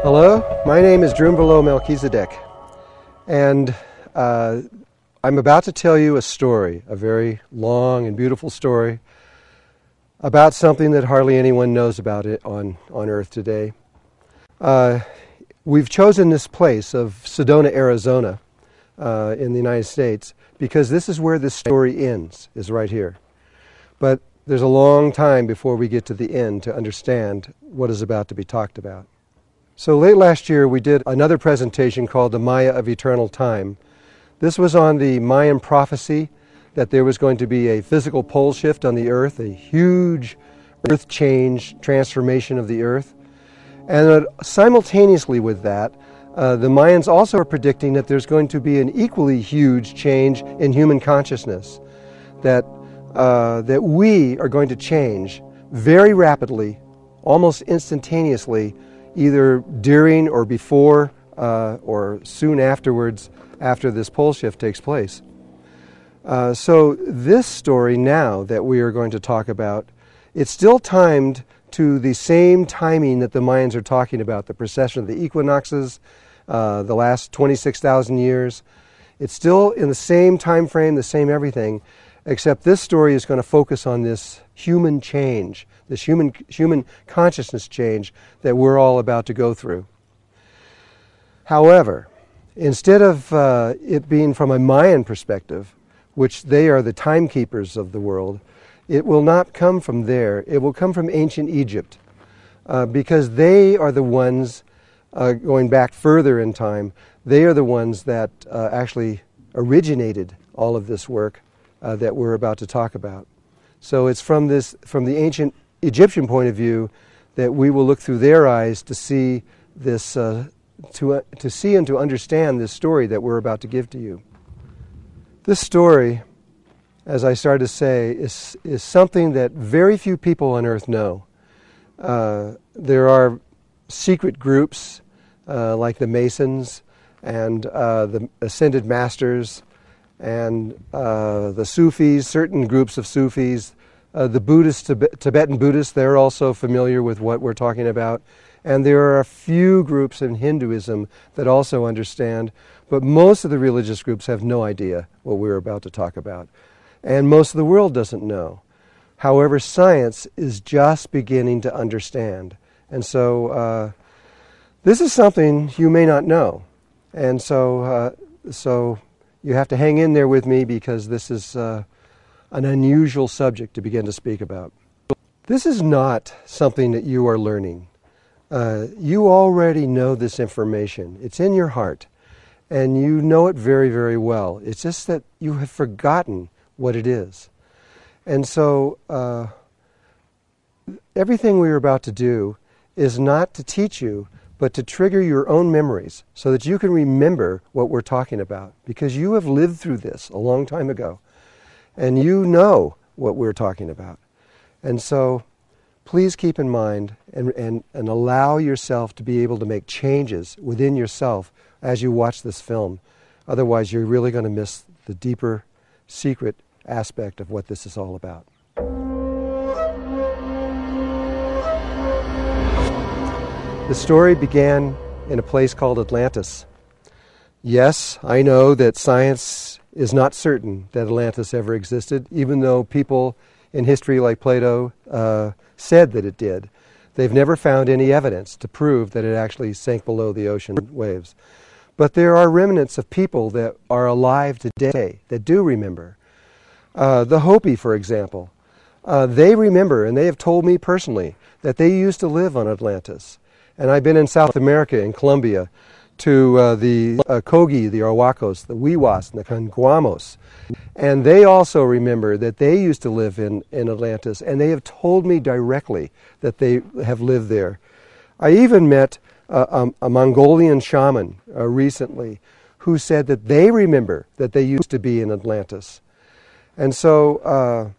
Hello, my name is Drunvalo Melchizedek, and I'm about to tell you a story, a very long and beautiful story about something that hardly anyone knows about it on Earth today. We've chosen this place of Sedona, Arizona, in the United States, because this is where this story ends, is right here. But there's a long time before we get to the end to understand what is about to be talked about. So late last year we did another presentation called The Maya of Eternal Time. This was on the Mayan prophecy that there was going to be a physical pole shift on the Earth, a huge earth change, transformation of the Earth. And simultaneously with that, the Mayans also are predicting that there's going to be an equally huge change in human consciousness, that we are going to change very rapidly, almost instantaneously, either during or before or soon afterwards, after this pole shift takes place. So this story now that we are going to talk about, it's still timed to the same timing that the Mayans are talking about, the precession of the equinoxes, the last 26,000 years. It's still in the same time frame, the same everything, except this story is going to focus on this human change, this human consciousness change that we're all about to go through. However, instead of it being from a Mayan perspective, which they are the timekeepers of the world, it will not come from there. It will come from ancient Egypt, because they are the ones, going back further in time, they are the ones that actually originated all of this work that we're about to talk about. So it's from the ancient Egyptian point of view that we will look through their eyes to see this, to see and to understand this story that we're about to give to you. This story, as I started to say, is something that very few people on Earth know. There are secret groups like the Masons and the Ascended Masters and the Sufis, certain groups of Sufis, the Buddhists, Tibetan Buddhists, they're also familiar with what we're talking about. And there are a few groups in Hinduism that also understand, but most of the religious groups have no idea what we're about to talk about. And most of the world doesn't know. However, science is just beginning to understand. And so this is something you may not know. And so you have to hang in there with me, because this is an unusual subject to begin to speak about. This is not something that you are learning. You already know this information. It's in your heart, and you know it very, very well. It's just that you have forgotten what it is. And so everything we are about to do is not to teach you, but to trigger your own memories so that you can remember what we're talking about, because you have lived through this a long time ago, and you know what we're talking about. And so please keep in mind and allow yourself to be able to make changes within yourself as you watch this film. Otherwise, you're really going to miss the deeper, secret aspect of what this is all about. The story began in a place called Atlantis. Yes, I know that science is not certain that Atlantis ever existed, even though people in history like Plato said that it did. They've never found any evidence to prove that it actually sank below the ocean waves. But there are remnants of people that are alive today that do remember. The Hopi, for example, they remember, and they have told me personally, that they used to live on Atlantis. And I've been in South America, in Colombia, to the Kogi, the Arhuacos, the Wiwas, and the Canguamos. And they also remember that they used to live in Atlantis, and they have told me directly that they have lived there. I even met a Mongolian shaman recently who said that they remember that they used to be in Atlantis. And so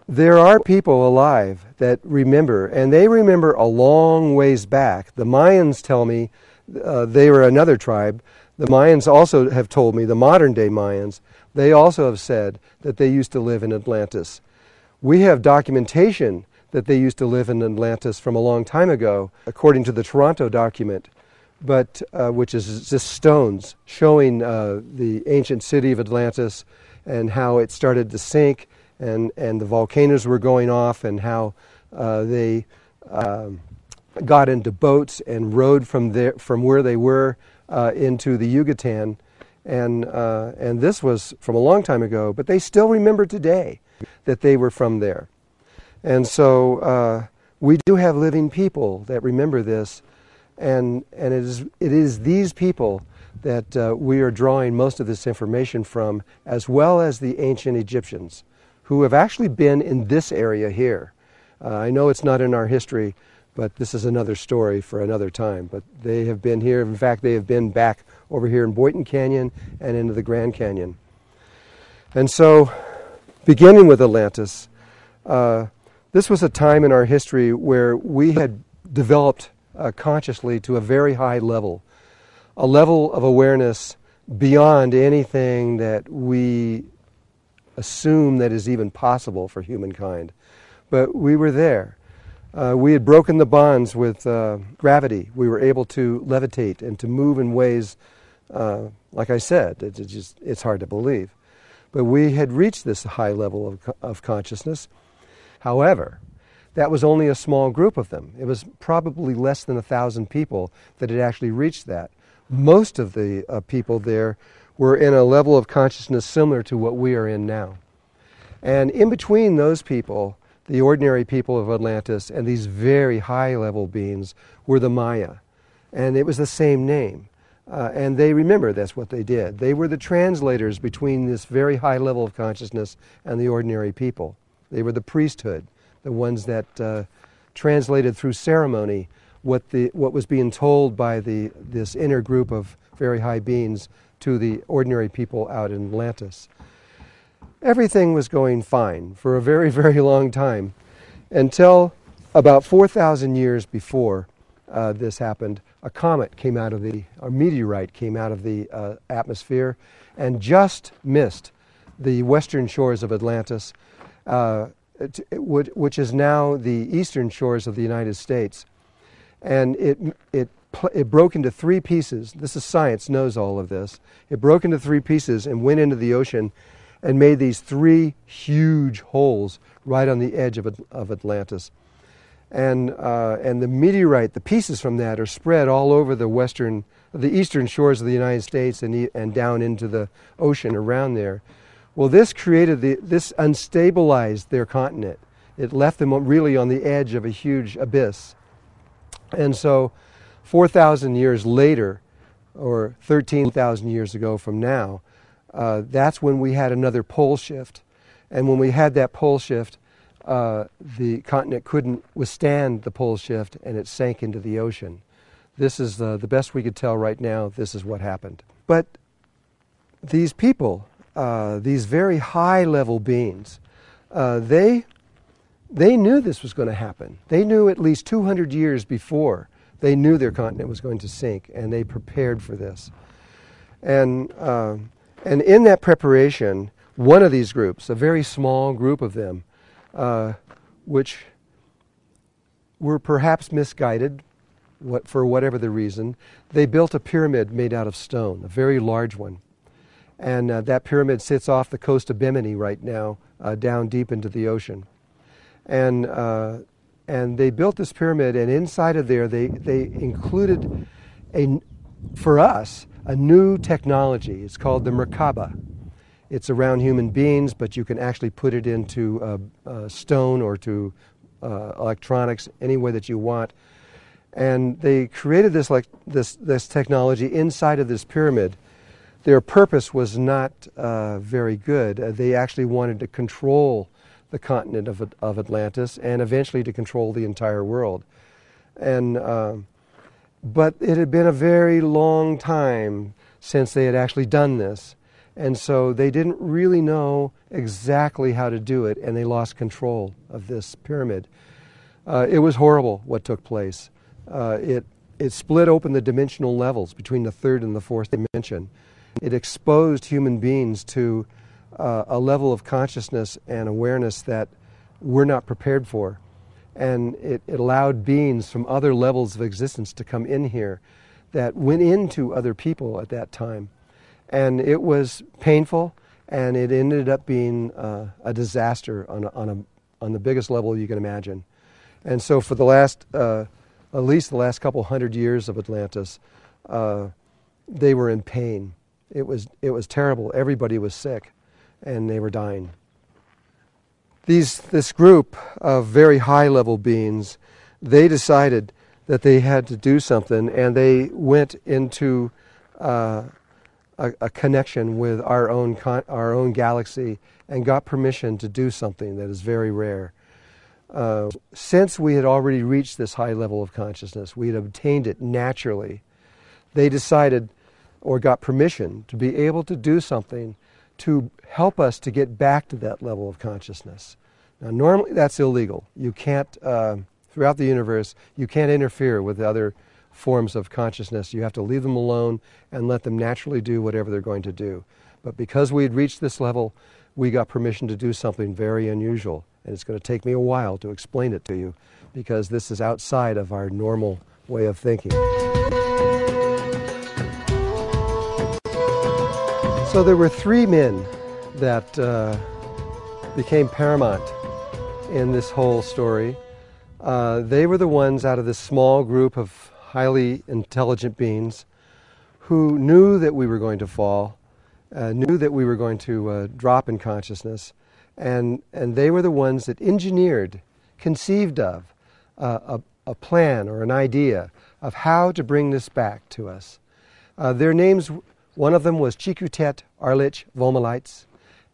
there are people alive that remember, and they remember a long ways back. The Mayans tell me, they were another tribe. The Mayans also have told me, the modern day Mayans, they also have said that they used to live in Atlantis. We have documentation that they used to live in Atlantis from a long time ago. According to the Toronto document, but which is just stones showing the ancient city of Atlantis and how it started to sink, and the volcanoes were going off, and how they got into boats and rode from where they were into the Yucatan, and this was from a long time ago, but they still remember today that they were from there. And so we do have living people that remember this, and it is these people that we are drawing most of this information from, as well as the ancient Egyptians, who have actually been in this area here. I know it's not in our history, but this is another story for another time. But they have been here. In fact, they have been back over here in Boynton Canyon and into the Grand Canyon. And so, beginning with Atlantis, this was a time in our history where we had developed consciously to a very high level, a level of awareness beyond anything that we assume that is even possible for humankind. But we were there. We had broken the bonds with gravity. We were able to levitate and to move in ways, like I said, it's hard to believe. But we had reached this high level of consciousness. However, that was only a small group of them. It was probably less than 1,000 people that had actually reached that. Most of the people there were in a level of consciousness similar to what we are in now. And in between those people, the ordinary people of Atlantis and these very high-level beings were the Maya. And it was the same name. And they remember that's what they did. They were the translators between this very high level of consciousness and the ordinary people. They were the priesthood, the ones that translated through ceremony what was being told by this inner group of very high beings to the ordinary people out in Atlantis. Everything was going fine for a very, very long time until about 4,000 years before this happened. A comet came out of a meteorite came out of the atmosphere and just missed the western shores of Atlantis, which is now the eastern shores of the United States. And it broke into three pieces. This is science, knows all of this. It broke into three pieces and went into the ocean and made these three huge holes right on the edge of Atlantis. And the meteorite, the pieces from that are spread all over the eastern shores of the United States and down into the ocean around there. Well, this unstabilized their continent. It left them really on the edge of a huge abyss. And so 4,000 years later, or 13,000 years ago from now, that's when we had another pole shift. And when we had that pole shift, the continent couldn't withstand the pole shift and it sank into the ocean. This is the best we could tell right now. This is what happened. But these people, these very high-level beings, they knew this was going to happen. They knew at least 200 years before. They knew their continent was going to sink, and they prepared for this. And in that preparation, one of these groups, a very small group of them, which were perhaps misguided, for whatever the reason, they built a pyramid made out of stone, a very large one. And that pyramid sits off the coast of Bimini right now, down deep into the ocean. And they built this pyramid, and inside of there they included, for us, a new technology. It's called the Merkaba. It's around human beings, but you can actually put it into stone or to electronics, any way that you want. And they created this technology inside of this pyramid. Their purpose was not very good. They actually wanted to control the continent of Atlantis and eventually to control the entire world. But it had been a very long time since they had actually done this. And so they didn't really know exactly how to do it, and they lost control of this pyramid. It was horrible what took place. It split open the dimensional levels between the third and the fourth dimension. It exposed human beings to a level of consciousness and awareness that we're not prepared for. And it allowed beings from other levels of existence to come in here that went into other people at that time. And it was painful, and it ended up being a disaster on the biggest level you can imagine. And so for the last, at least the last couple hundred years of Atlantis, they were in pain. It was terrible. Everybody was sick, and they were dying. This group of very high-level beings, they decided that they had to do something, and they went into a connection with our own galaxy and got permission to do something that is very rare. Since we had already reached this high level of consciousness, we had obtained it naturally, they decided or got permission to be able to do something to help us to get back to that level of consciousness. Now, normally that's illegal. You can't, throughout the universe, you can't interfere with other forms of consciousness. You have to leave them alone and let them naturally do whatever they're going to do. But because we had reached this level, we got permission to do something very unusual. And it's going to take me a while to explain it to you, because this is outside of our normal way of thinking. So there were three men that became paramount in this whole story. They were the ones out of this small group of highly intelligent beings who knew that we were going to fall, knew that we were going to drop in consciousness, and they were the ones that engineered, conceived of a plan or an idea of how to bring this back to us. Their names, one of them was Chikutet Arlich Vomalites,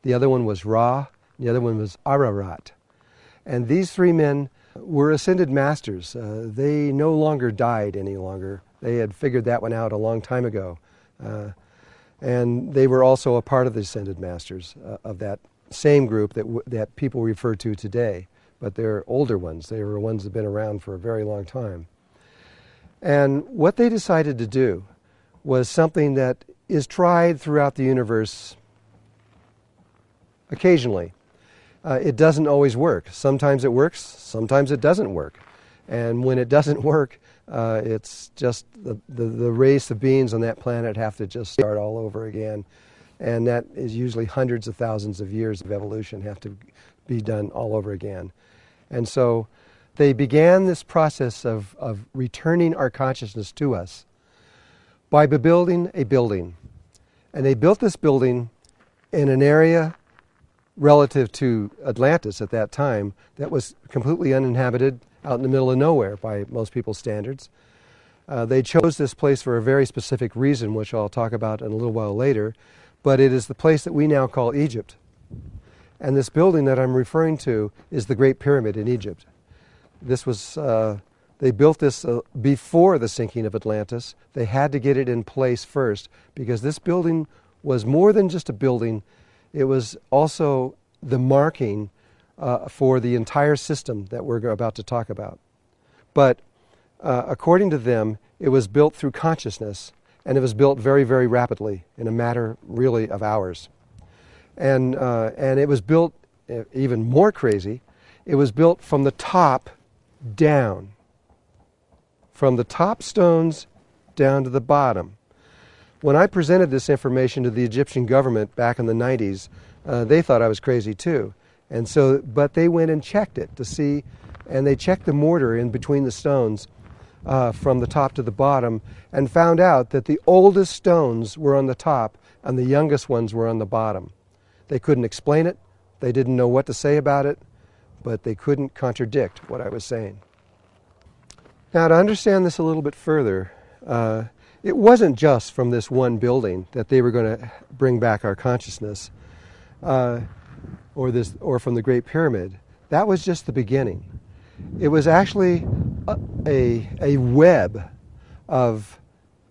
the other one was Ra, the other one was Ararat. And these three men were ascended masters. They no longer died any longer. They had figured that one out a long time ago. And they were also a part of the ascended masters of that same group that people refer to today. But they're older ones. They were ones that have been around for a very long time. And what they decided to do was something that is tried throughout the universe occasionally. It doesn't always work. Sometimes it works, sometimes it doesn't work. And when it doesn't work, it's just the race of beings on that planet have to just start all over again. And that is usually hundreds of thousands of years of evolution have to be done all over again. And so they began this process of returning our consciousness to us by building a building. And they built this building in an area relative to Atlantis at that time that was completely uninhabited, out in the middle of nowhere by most people's standards. They chose this place for a very specific reason, which I'll talk about in a little while later, but it is the place that we now call Egypt. And this building that I'm referring to is the Great Pyramid in Egypt. This was, they built this before the sinking of Atlantis. They had to get it in place first, because this building was more than just a building. It was also the marking for the entire system that we're about to talk about. But according to them, it was built through consciousness, and it was built very, very rapidly, in a matter really of hours. And it was built even more crazy. It was built from the top down, from the top stones down to the bottom. When I presented this information to the Egyptian government back in the 90s, they thought I was crazy too. And so, but they went and checked it to see, and they checked the mortar in between the stones from the top to the bottom, and found out that the oldest stones were on the top and the youngest ones were on the bottom. They couldn't explain it, they didn't know what to say about it, but they couldn't contradict what I was saying. Now, to understand this a little bit further, it wasn't just from this one building that they were going to bring back our consciousness, or from the Great Pyramid. That was just the beginning. It was actually a web of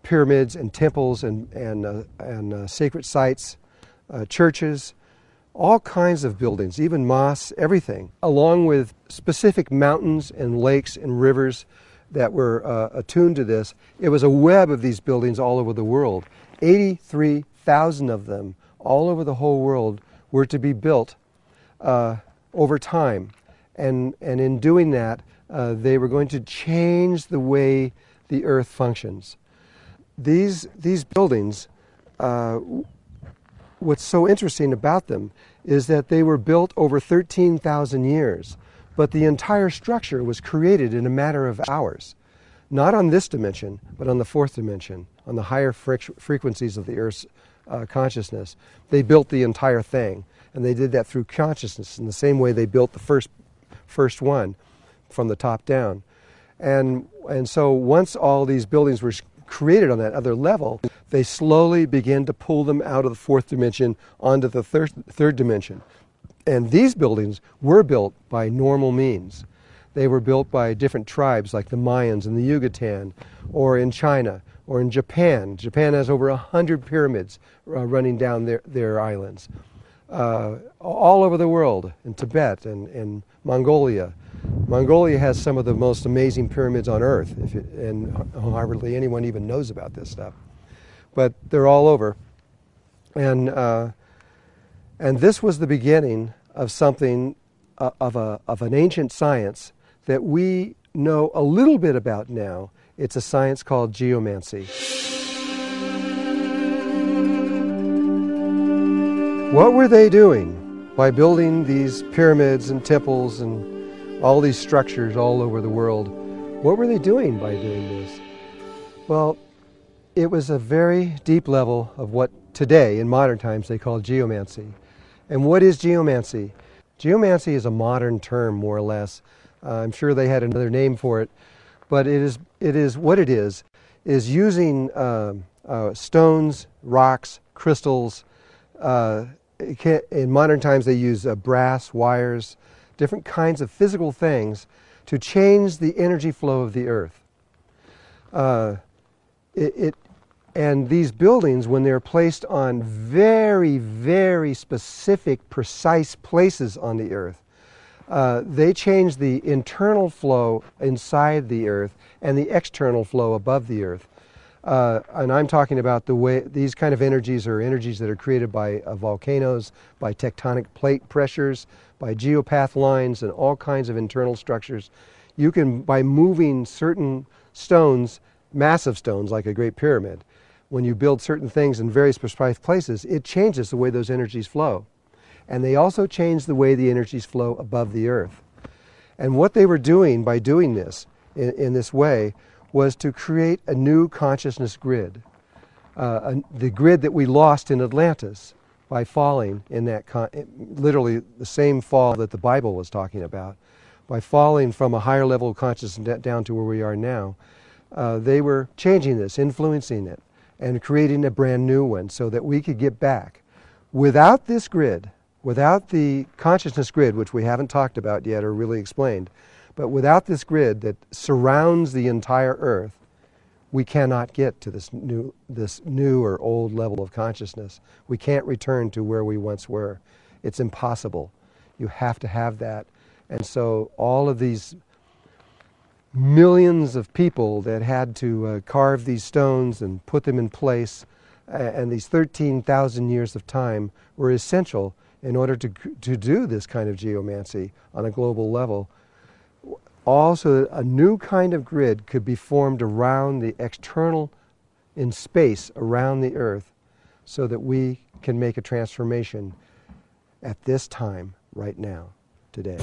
pyramids and temples and sacred sites, churches, all kinds of buildings, even mosques, everything, along with specific mountains and lakes and rivers that were attuned to this. It was a web of these buildings all over the world. 83,000 of them all over the whole world were to be built over time. And in doing that, they were going to change the way the earth functions. These buildings, what's so interesting about them is that they were built over 13,000 years, but the entire structure was created in a matter of hours. Not on this dimension, but on the fourth dimension, on the higher frequencies of the Earth's consciousness. They built the entire thing, and they did that through consciousness in the same way they built the first one from the top down. And so once all these buildings were created on that other level, they slowly began to pull them out of the fourth dimension onto the third dimension. And these buildings were built by normal means. They were built by different tribes like the Mayans in the Yucatan, or in China, or in Japan. Japan has over 100 pyramids running down their islands. All over the world, in Tibet and Mongolia. Mongolia has some of the most amazing pyramids on Earth, and hardly anyone even knows about this stuff. But they're all over. And this was the beginning of something, of an ancient science that we know a little bit about now. It's a science called geomancy. What were they doing by building these pyramids and temples and all these structures all over the world? What were they doing by doing this? Well, it was a very deep level of what today, in modern times, they call geomancy. And what is geomancy? Geomancy is a modern term, more or less. I'm sure they had another name for it, but it is what it is using stones, rocks, crystals. In modern times, they use brass, wires, different kinds of physical things to change the energy flow of the Earth. And these buildings, when they're placed on very, very specific, precise places on the Earth, they change the internal flow inside the Earth and the external flow above the Earth. And I'm talking about the way these kind of energies are energies that are created by volcanoes, by tectonic plate pressures, by geopath lines, and all kinds of internal structures. You can, by moving certain stones, massive stones like a Great Pyramid, when you build certain things in very precise places, it changes the way those energies flow. And they also change the way the energies flow above the Earth. And what they were doing by doing this in this way was to create a new consciousness grid, the grid that we lost in Atlantis by falling in that, literally the same fall that the Bible was talking about. By falling from a higher level of consciousness down to where we are now, they were changing this, influencing it, and creating a brand new one so that we could get back. Without this grid, without the consciousness grid, which we haven't talked about yet or really explained, but without this grid that surrounds the entire Earth, we cannot get to this new or old level of consciousness. We can't return to where we once were. It's impossible. You have to have that. And so all of these millions of people that had to carve these stones and put them in place, and these 13,000 years of time were essential in order to do this kind of geomancy on a global level. Also, a new kind of grid could be formed around the external, in space around the Earth, so that we can make a transformation at this time, right now, today.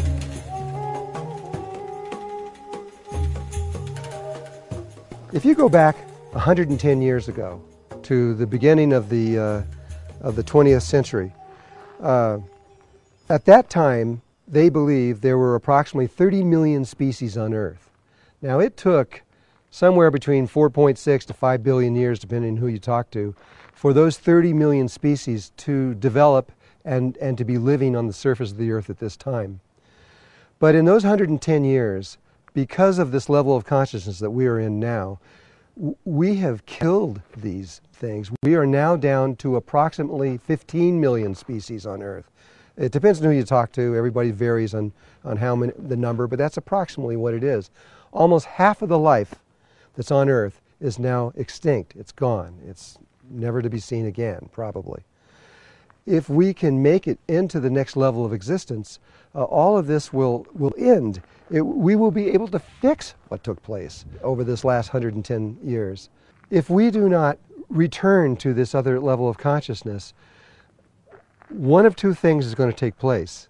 If you go back 110 years ago to the beginning of the 20th century, at that time, they believed there were approximately 30 million species on Earth. Now, it took somewhere between 4.6 to 5 billion years, depending on who you talk to, for those 30 million species to develop and to be living on the surface of the Earth at this time. But in those 110 years, because of this level of consciousness that we are in now, we have killed these things. We are now down to approximately 15 million species on Earth. It depends on who you talk to. Everybody varies on how many, the number, but that's approximately what it is. Almost half of the life that's on Earth is now extinct. It's gone. It's never to be seen again, probably. If we can make it into the next level of existence, all of this will end. We will be able to fix what took place over this last 110 years. if we do not return to this other level of consciousness, one of two things is going to take place.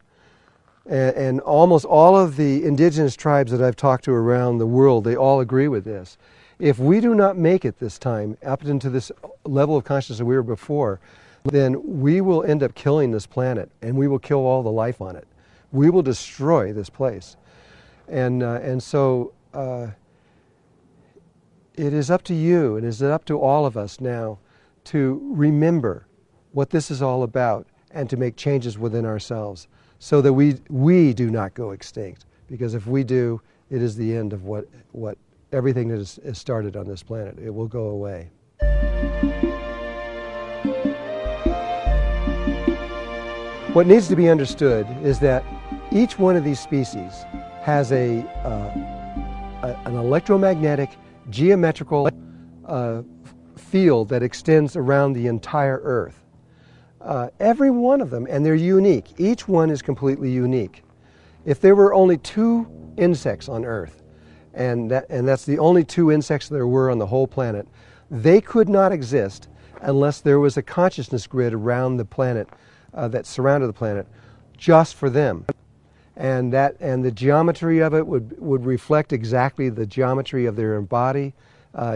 And almost all of the indigenous tribes that I've talked to around the world, they all agree with this. If we do not make it this time up into this level of consciousness that we were before, then we will end up killing this planet, and we will kill all the life on it. We will destroy this place. And so it is up to you, it is up to all of us now to remember what this is all about and to make changes within ourselves so that we do not go extinct. Because if we do, it is the end of what everything that is started on this planet. It will go away. What needs to be understood is that each one of these species has an electromagnetic, geometrical field that extends around the entire Earth. Every one of them, and they're unique. Each one is completely unique. If there were only 2 insects on Earth, and that's the only 2 insects there were on the whole planet, they could not exist unless there was a consciousness grid around the planet that surrounded the planet just for them. And the geometry of it would reflect exactly the geometry of their body.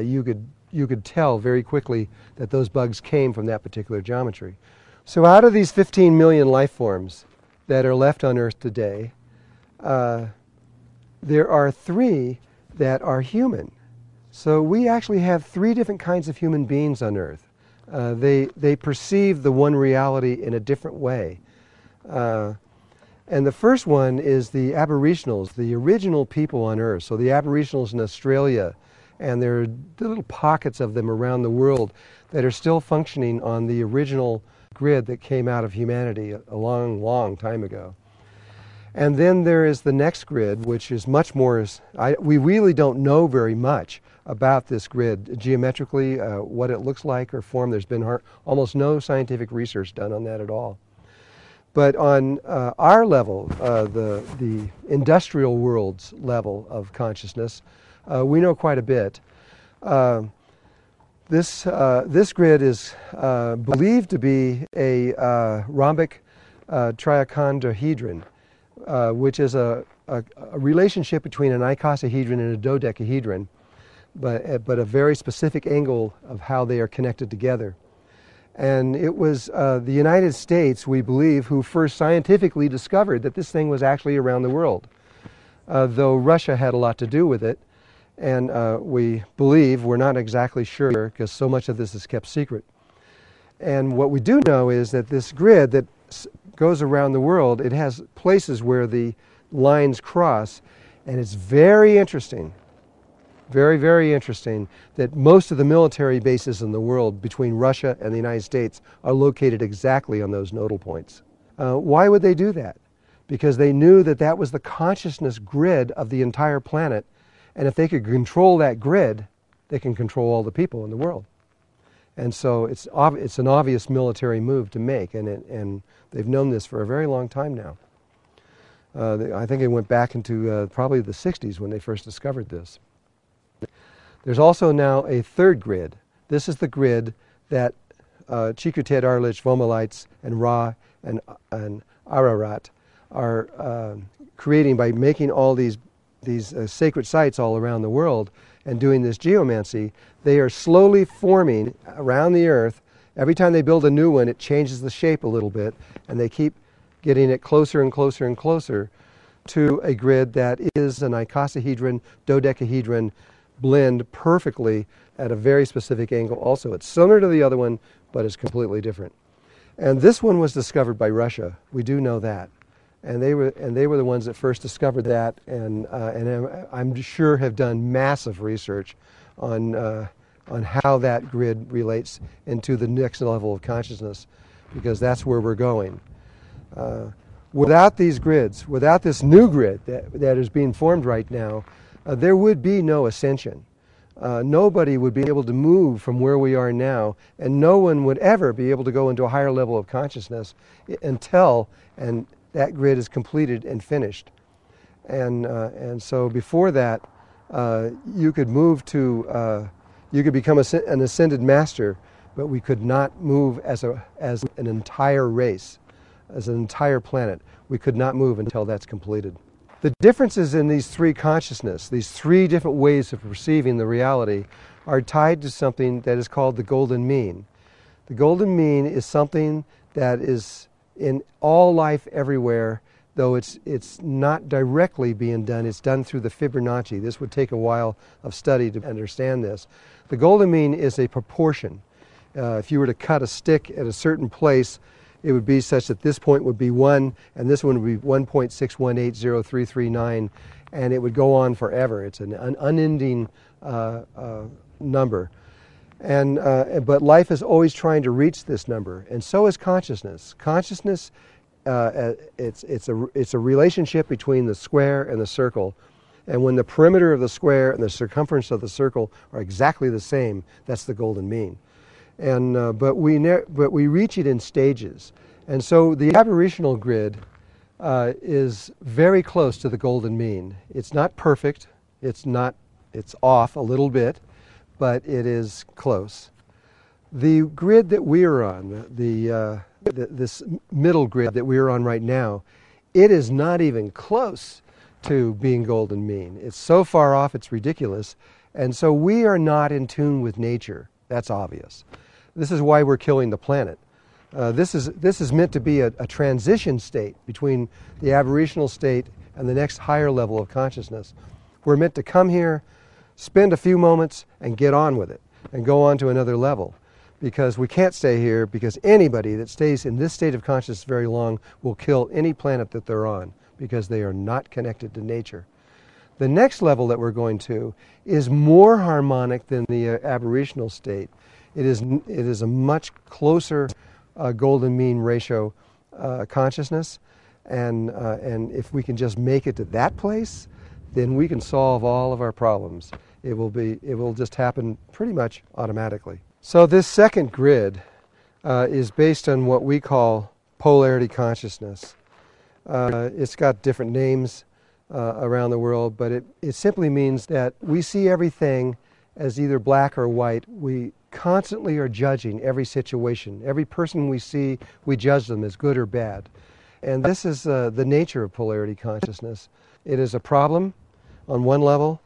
You could tell very quickly that those bugs came from that particular geometry. So out of these 15 million life forms that are left on Earth today, there are 3 that are human. So we actually have 3 different kinds of human beings on Earth. They perceive the one reality in a different way. And the first one is the Aboriginals, the original people on Earth. So the Aboriginals in Australia, and there are little pockets of them around the world that are still functioning on the original grid that came out of humanity a long, long time ago. And then there is the next grid, which is much more, we really don't know very much about this grid geometrically, what it looks like or form. There's been almost no scientific research done on that at all. But on our level, the industrial world's level of consciousness, we know quite a bit. This grid is believed to be a rhombic triacondohedron, which is a relationship between an icosahedron and a dodecahedron, but a very specific angle of how they are connected together. And it was the United States, we believe, who first scientifically discovered that this thing was actually around the world, though Russia had a lot to do with it. And we believe, we're not exactly sure because so much of this is kept secret. And what we do know is that this grid that goes around the world, it has places where the lines cross, and it's very interesting, very, very interesting that most of the military bases in the world between Russia and the United States are located exactly on those nodal points. Why would they do that? Because they knew that that was the consciousness grid of the entire planet, and if they could control that grid, they can control all the people in the world. And so it's an obvious military move to make, and they've known this for a very long time now. I think it went back into probably the 60s when they first discovered this. There's also now a third grid. This is the grid that Chikuted, Arlich, Vomalites, and Ra and Ararat are creating by making all these sacred sites all around the world and doing this geomancy. They are slowly forming around the Earth. Every time they build a new one, it changes the shape a little bit, and they keep getting it closer and closer and closer to a grid that is an icosahedron, dodecahedron blend perfectly at a very specific angle also. It's similar to the other one, but it's completely different. And this one was discovered by Russia. We do know that. And they were the ones that first discovered that, and I'm sure have done massive research on how that grid relates into the next level of consciousness, because that's where we're going. Without these grids, without this new grid that is being formed right now, there would be no ascension. Nobody would be able to move from where we are now, and no one would ever be able to go into a higher level of consciousness until that grid is completed and finished. And so before that, you could move to You could become an ascended master, but we could not move as an entire race, as an entire planet. We could not move until that's completed. The differences in these three consciousness, these three different ways of perceiving the reality, are tied to something that is called the golden mean. The golden mean is something that is in all life everywhere, though it's not directly being done. It's done through the Fibonacci. This would take a while of study to understand this. The golden mean is a proportion. If you were to cut a stick at a certain place, it would be such that this point would be 1, and this one would be 1.6180339, and it would go on forever. It's an unending number. But life is always trying to reach this number, and so is consciousness. Consciousness, it's a relationship between the square and the circle, and when the perimeter of the square and the circumference of the circle are exactly the same, that's the golden mean. But we reach it in stages, and so the aberrational grid is very close to the golden mean. It's not perfect. It's off a little bit, but it is close. The grid that we are on, this middle grid that we are on right now, it is not even close to being golden mean. It's so far off, it's ridiculous, and so we are not in tune with nature. That's obvious. This is why we're killing the planet. This is meant to be a transition state between the aberrational state and the next higher level of consciousness. We're meant to come here, spend a few moments, and get on with it, and go on to another level. Because we can't stay here, because anybody that stays in this state of consciousness very long will kill any planet that they're on, because they are not connected to nature. The next level that we're going to is more harmonic than the aberrational state. It is a much closer golden mean ratio consciousness, and if we can just make it to that place, then we can solve all of our problems. It will just happen pretty much automatically. So this second grid is based on what we call polarity consciousness. It's got different names around the world, but it simply means that we see everything as either black or white. We constantly are judging every situation. Every person we see, we judge them as good or bad. And this is the nature of polarity consciousness. It is a problem on one level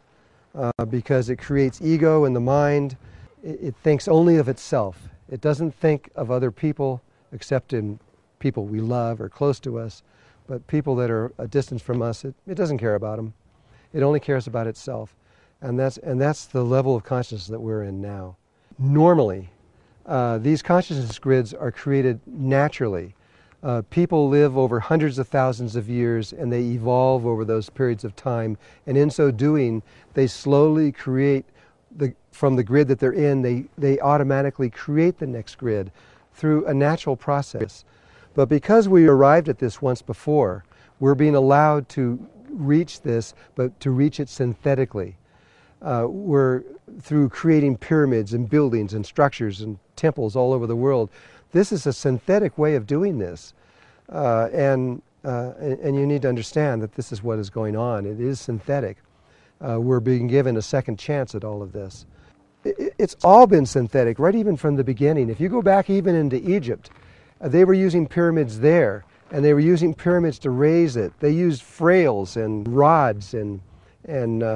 because it creates ego in the mind. It thinks only of itself. It doesn't think of other people except in people we love or close to us. But people that are a distance from us, it doesn't care about them. It only cares about itself. And that's the level of consciousness that we're in now. Normally, these consciousness grids are created naturally. People live over hundreds of thousands of years, and they evolve over those periods of time. And in so doing, they slowly create, from the grid that they're in, they automatically create the next grid through a natural process. But because we arrived at this once before, we're being allowed to reach this, but to reach it synthetically. We're through creating pyramids and buildings and structures and temples all over the world. This is a synthetic way of doing this. And you need to understand that this is what is going on. It is synthetic. We're being given a second chance at all of this. It's all been synthetic, right even from the beginning. If you go back even into Egypt, they were using pyramids there, and they were using pyramids to raise it. They used frails and rods and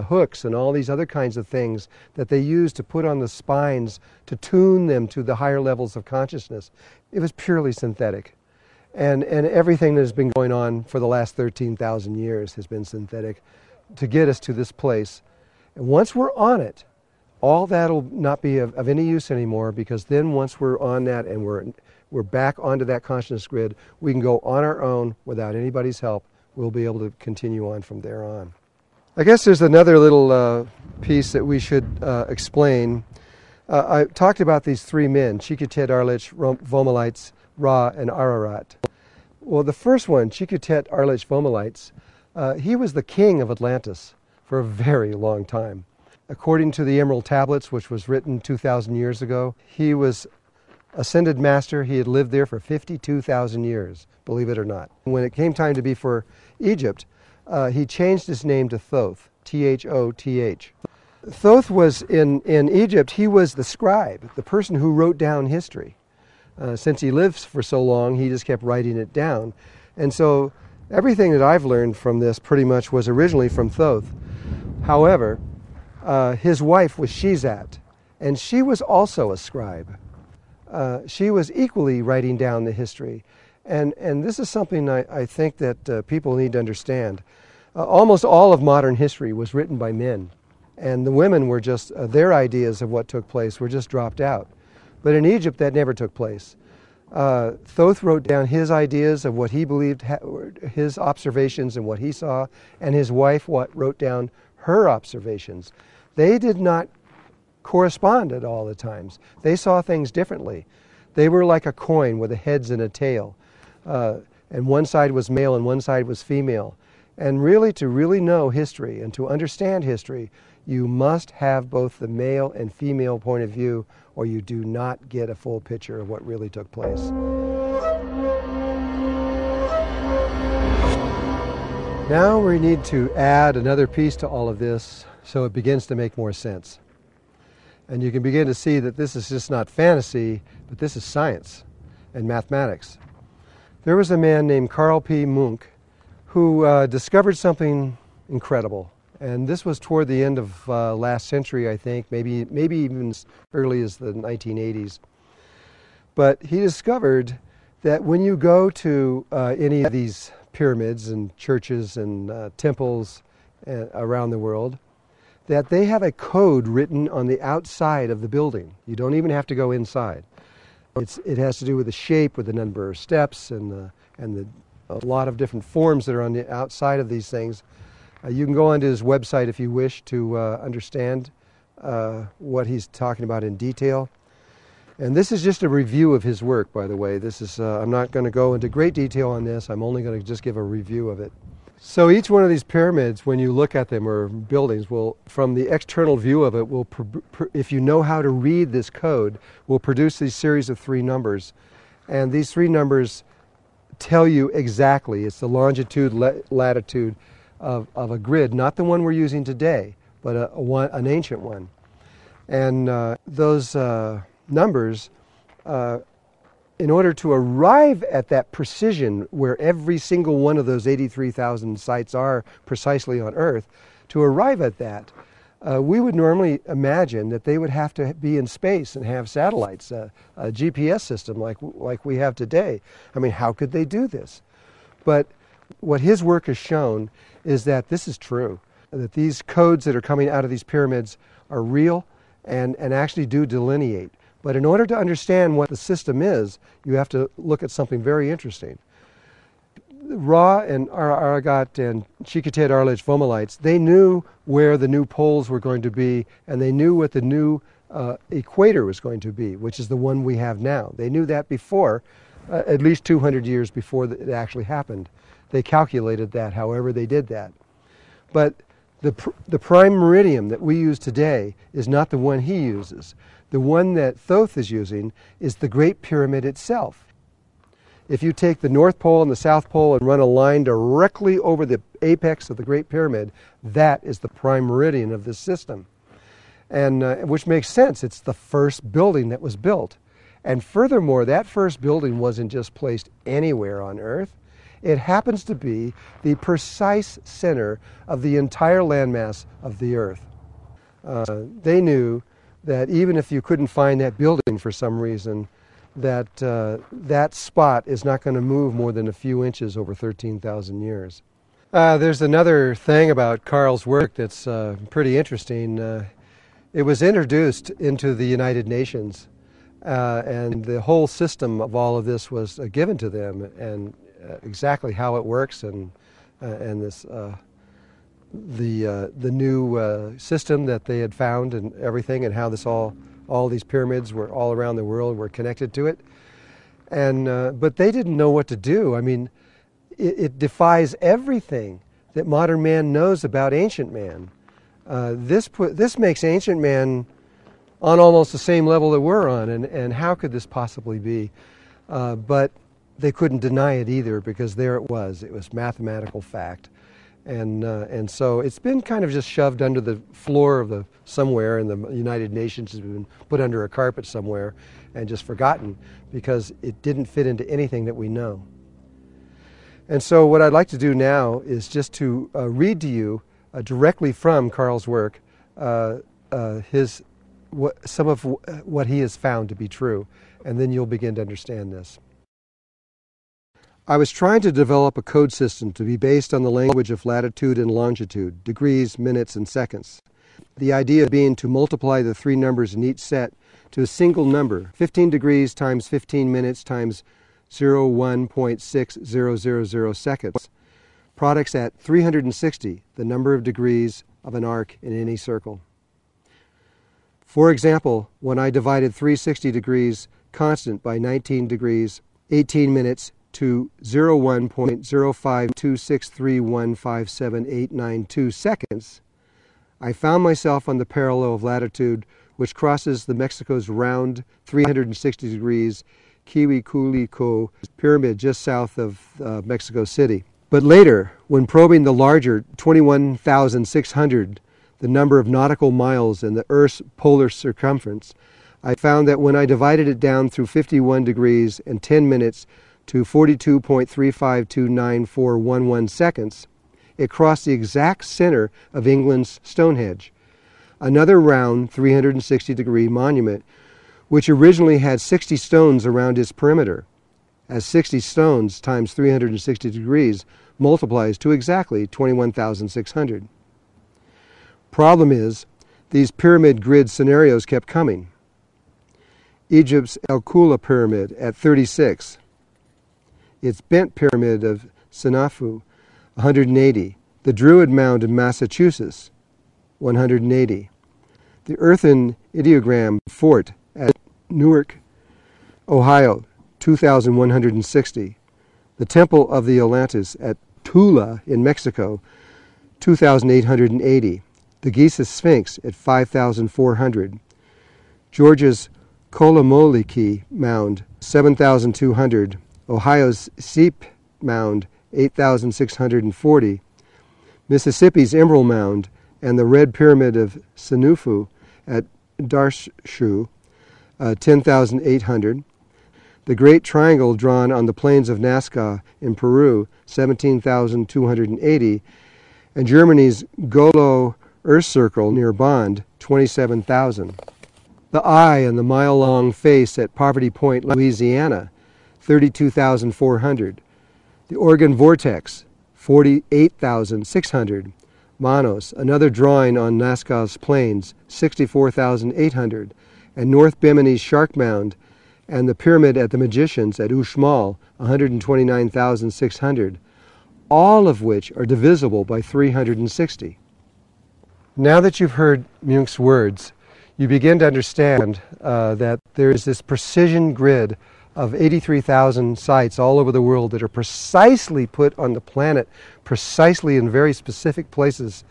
hooks and all these other kinds of things that they used to put on the spines to tune them to the higher levels of consciousness. It was purely synthetic. And everything that has been going on for the last 13,000 years has been synthetic to get us to this place. And once we're on it, all that will not be of any use anymore, because then once we're on that and we're back onto that consciousness grid, we can go on our own without anybody's help. We'll be able to continue on from there on. I guess there's another little piece that we should explain. I talked about these three men, Chikutet, Arlich, Vomalites, Ra, and Ararat. Well, the first one, Chikutet, Arlich, Vomalites, he was the king of Atlantis for a very long time. According to the Emerald Tablets, which was written 2,000 years ago, he was ascended master. He had lived there for 52,000 years, believe it or not. When it came time to be for Egypt, he changed his name to Thoth, T-H-O-T-H. Thoth was in Egypt, he was the scribe, the person who wrote down history. Since he lived for so long, he just kept writing it down. And so everything that I've learned from this pretty much was originally from Thoth. However, his wife was Shizat, and she was also a scribe. She was equally writing down the history. And this is something I think that people need to understand. Almost all of modern history was written by men. And the women were just, their ideas of what took place were just dropped out. But in Egypt, that never took place. Thoth wrote down his ideas of what he believed, his observations and what he saw, and his wife wrote down her observations. They did not correspond at all the times. They saw things differently. They were like a coin with a heads and a tail. And one side was male and one side was female. And really, to really know history and to understand history, you must have both the male and female point of view, or you do not get a full picture of what really took place. Now we need to add another piece to all of this so it begins to make more sense. And you can begin to see that this is just not fantasy, but this is science and mathematics. There was a man named Carl P. Munk who discovered something incredible. And this was toward the end of last century, I think, maybe even as early as the 1980s. But he discovered that when you go to any of these pyramids and churches and temples around the world, that they have a code written on the outside of the building. You don't even have to go inside. It has to do with the shape, with the number of steps, and a lot of different forms that are on the outside of these things. You can go onto his website if you wish to understand what he's talking about in detail. And this is just a review of his work, by the way. This is I'm not going to go into great detail on this. I'm only going to just give a review of it. So each one of these pyramids, when you look at them, or buildings, will, from the external view of it, will, if you know how to read this code, will produce these series of 3 numbers. And these 3 numbers tell you exactly, it's the longitude, latitude of a grid, not the one we're using today, but an ancient one. And those numbers, in order to arrive at that precision where every single one of those 83,000 sites are precisely on Earth, to arrive at that, we would normally imagine that they would have to be in space and have satellites, a GPS system like we have today. I mean, how could they do this? But what his work has shown is that this is true, that these codes that are coming out of these pyramids are real and actually do delineate. But in order to understand what the system is, you have to look at something very interesting. Ra and Aragat and Chikated Arlich Vomalites, they knew where the new poles were going to be, and they knew what the new equator was going to be, which is the one we have now. They knew that before, at least 200 years before it actually happened. They calculated that, however they did that. But the prime meridian that we use today is not the one he uses. The one that Thoth is using is the Great Pyramid itself. If you take the North Pole and the South Pole and run a line directly over the apex of the Great Pyramid, that is the prime meridian of this system. And which makes sense. It's the first building that was built. And furthermore, that first building wasn't just placed anywhere on Earth. It happens to be the precise center of the entire landmass of the Earth. They knew that even if you couldn't find that building for some reason, that that spot is not going to move more than a few inches over 13,000 years. There's another thing about Carl's work that's pretty interesting. It was introduced into the United Nations, and the whole system of all of this was given to them, and exactly how it works, and this the new system that they had found and everything, and how this all these pyramids were all around the world were connected to it. And but they didn't know what to do. I mean, it defies everything that modern man knows about ancient man. This makes ancient man on almost the same level that we're on, and how could this possibly be? But they couldn't deny it either, because there it was mathematical fact. And so it's been kind of just shoved under the floor of somewhere in the United Nations. Has been put under a carpet somewhere and just forgotten because it didn't fit into anything that we know. And so what I'd like to do now is just to read to you directly from Carl's work some of what he has found to be true, and then you'll begin to understand this. I was trying to develop a code system to be based on the language of latitude and longitude, degrees, minutes, and seconds. The idea being to multiply the three numbers in each set to a single number, 15 degrees times 15 minutes times 01.6000 seconds. Products at 360, the number of degrees of an arc in any circle. For example, when I divided 360 degrees constant by 19 degrees, 18 minutes, to 01.05263157892 seconds, I found myself on the parallel of latitude which crosses the Mexico's round 360 degrees Quihuiculico pyramid just south of Mexico City. But later, when probing the larger 21,600, the number of nautical miles in the Earth's polar circumference, I found that when I divided it down through 51 degrees and 10 minutes to 42.3529411 seconds, it crossed the exact center of England's Stonehenge, another round 360-degree monument which originally had 60 stones around its perimeter, as 60 stones times 360 degrees multiplies to exactly 21,600. Problem is, these pyramid grid scenarios kept coming. Egypt's El Kula pyramid at 36, its bent pyramid of Sinafu, 180, the Druid Mound in Massachusetts, 180, the earthen ideogram fort at Newark, Ohio, 2,160, the Temple of the Atlantis at Tula in Mexico, 2,880, the Giza Sphinx at 5,400, Georgia's Kolomoliki Mound, 7,200, Ohio's Seep Mound, 8,640, Mississippi's Emerald Mound, and the Red Pyramid of Sinufu at Darshu, 10,800, the Great Triangle drawn on the plains of Nazca in Peru, 17,280, and Germany's Golo Earth Circle near Bond, 27,000. The Eye and the mile-long face at Poverty Point, Louisiana, 32,400. The Oregon Vortex, 48,600. Manos, another drawing on Nazca's plains, 64,800. And North Bimini's Shark Mound, and the Pyramid at the Magicians at Uxmal, 129,600. All of which are divisible by 360. Now that you've heard Munch's words, you begin to understand that there is this precision grid of 83,000 sites all over the world that are precisely put on the planet, precisely in very specific places,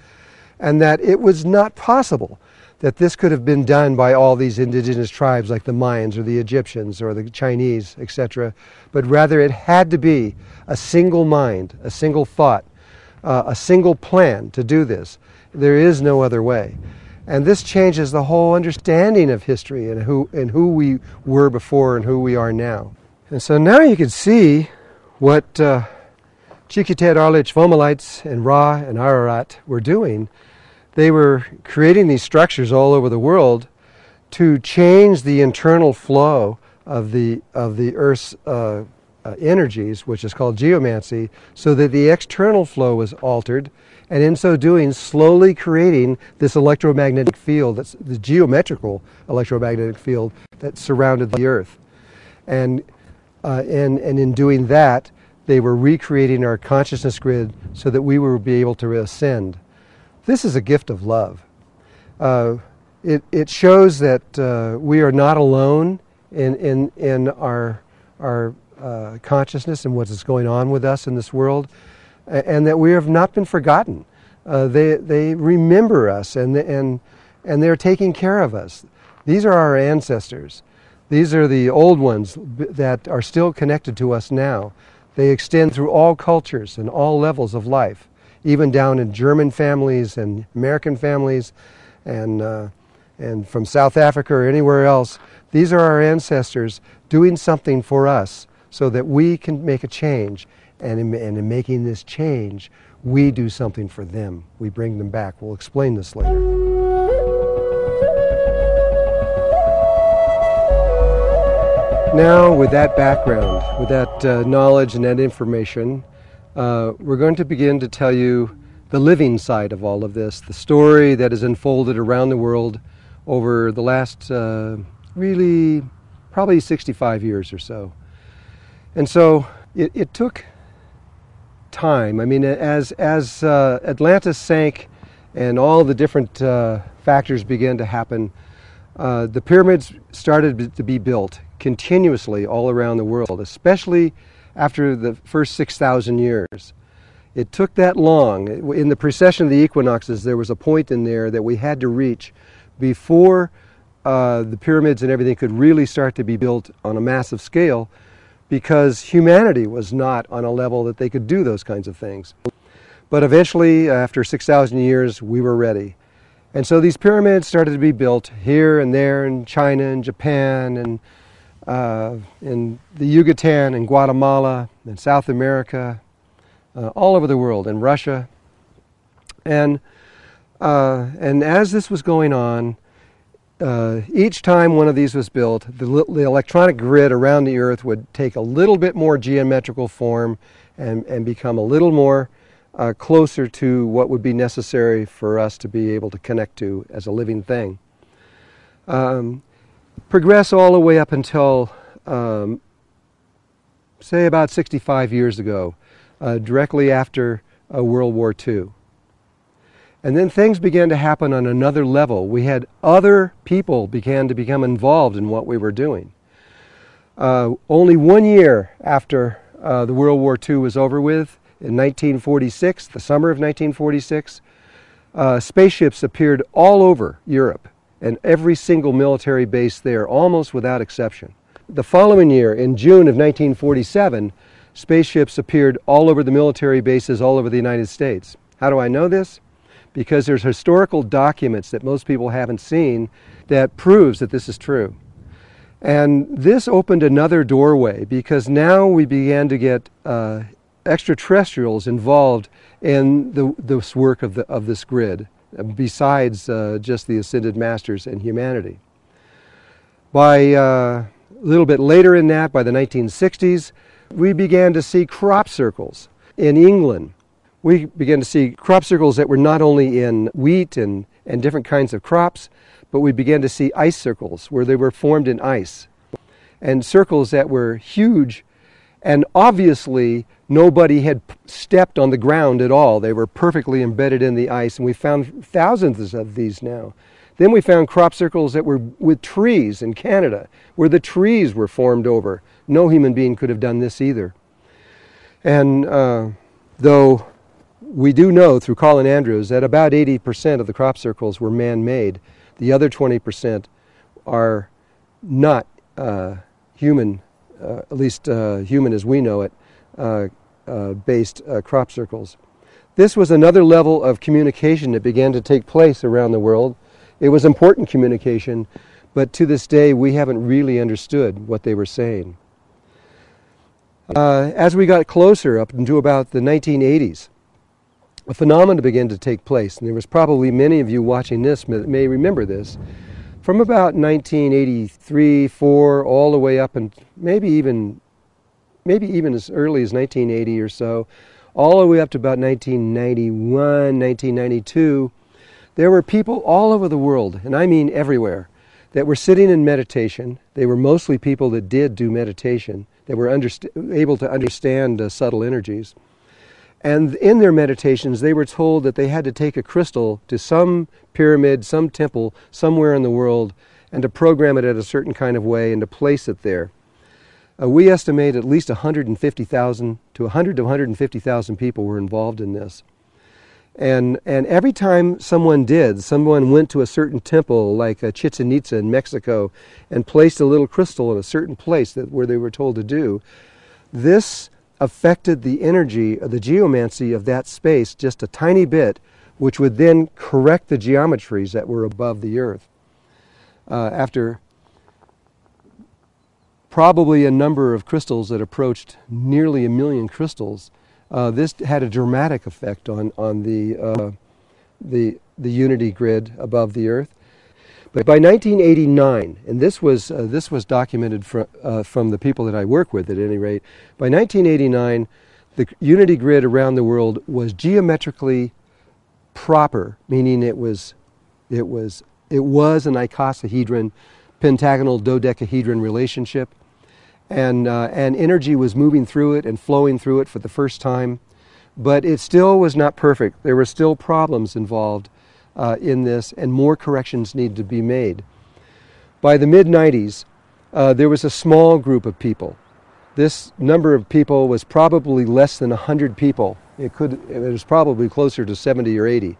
and that it was not possible that this could have been done by all these indigenous tribes like the Mayans or the Egyptians or the Chinese, etc., but rather it had to be a single mind, a single thought, a single plan to do this. There is no other way. And this changes the whole understanding of history and who we were before and who we are now. And so now you can see what Chikitet, Arlich, Vomalites, and Ra and Ararat were doing. They were creating these structures all over the world to change the internal flow of the Earth's energies, which is called geomancy, so that the external flow was altered, and in so doing slowly creating this electromagnetic field, that's the geometrical electromagnetic field that surrounded the Earth. And in doing that, they were recreating our consciousness grid so that we would be able to ascend. This is a gift of love. It shows that we are not alone in our consciousness and what is going on with us in this world, and that we have not been forgotten. They remember us, and they're taking care of us. These are our ancestors. These are the old ones that are still connected to us now. They extend through all cultures and all levels of life, even down in German families and American families, and from South Africa or anywhere else. These are our ancestors doing something for us so that we can make a change. And in making this change, we do something for them. We bring them back. We'll explain this later. Now, with that background, with that knowledge and that information, we're going to begin to tell you the living side of all of this, the story that has unfolded around the world over the last really probably 65 years or so. And so it took time. I mean, as Atlantis sank and all the different factors began to happen, the pyramids started to be built continuously all around the world, especially after the first 6,000 years. It took that long. In the precession of the equinoxes, there was a point in there that we had to reach before the pyramids and everything could really start to be built on a massive scale, because humanity was not on a level that they could do those kinds of things. But eventually, after 6,000 years, we were ready. And so these pyramids started to be built here and there in China and Japan and in the Yucatan and Guatemala and South America, all over the world, in Russia. And as this was going on, each time one of these was built, the electronic grid around the Earth would take a little bit more geometrical form and become a little more closer to what would be necessary for us to be able to connect to as a living thing. Progress all the way up until, say, about 65 years ago, directly after World War II. And then things began to happen on another level. We had other people began to become involved in what we were doing. Only 1 year after the World War II was over with, in 1946, the summer of 1946, spaceships appeared all over Europe and every single military base there, almost without exception. The following year, in June of 1947, spaceships appeared all over the military bases all over the United States. How do I know this? Because there's historical documents that most people haven't seen that proves that this is true. And this opened another doorway, because now we began to get extraterrestrials involved in this work of this grid, besides just the ascended masters and humanity. By a little bit later in that, by the 1960s, we began to see crop circles in England. We began to see crop circles that were not only in wheat and different kinds of crops, but we began to see ice circles where they were formed in ice. And circles that were huge, and obviously nobody had stepped on the ground at all. They were perfectly embedded in the ice, and we found thousands of these now. Then we found crop circles that were with trees in Canada, where the trees were formed over. No human being could have done this either. And though we do know through Colin Andrews that about 80% of the crop circles were man-made, the other 20% are not human, at least human as we know it, based crop circles. This was another level of communication that began to take place around the world. It was important communication, but to this day we haven't really understood what they were saying. As we got closer up into about the 1980s, a phenomenon began to take place, and there was probably many of you watching this that may remember this. From about 1983, 4, all the way up, and maybe even as early as 1980 or so, all the way up to about 1991, 1992, there were people all over the world, and I mean everywhere, that were sitting in meditation. They were mostly people that did do meditation, that were able to understand subtle energies. And in their meditations, they were told that they had to take a crystal to some pyramid, some temple, somewhere in the world, and to program it in a certain kind of way and to place it there. We estimate at least 150,000 to 150,000 people were involved in this. And every time someone went to a certain temple, like Chichen Itza in Mexico, and placed a little crystal in a certain place where they were told to do, this affected the energy, the geomancy of that space just a tiny bit, which would then correct the geometries that were above the Earth. After probably a number of crystals that approached nearly 1 million crystals, this had a dramatic effect on the unity grid above the Earth. But by 1989, and this was documented from the people that I work with at any rate, by 1989, the unity grid around the world was geometrically proper, meaning it was an icosahedron, pentagonal dodecahedron relationship, and energy was moving through it and flowing through it for the first time, but it still was not perfect. There were still problems involved in this, and more corrections needed to be made. By the mid-90s, there was a small group of people. This number of people was probably less than 100 people. It was probably closer to 70 or 80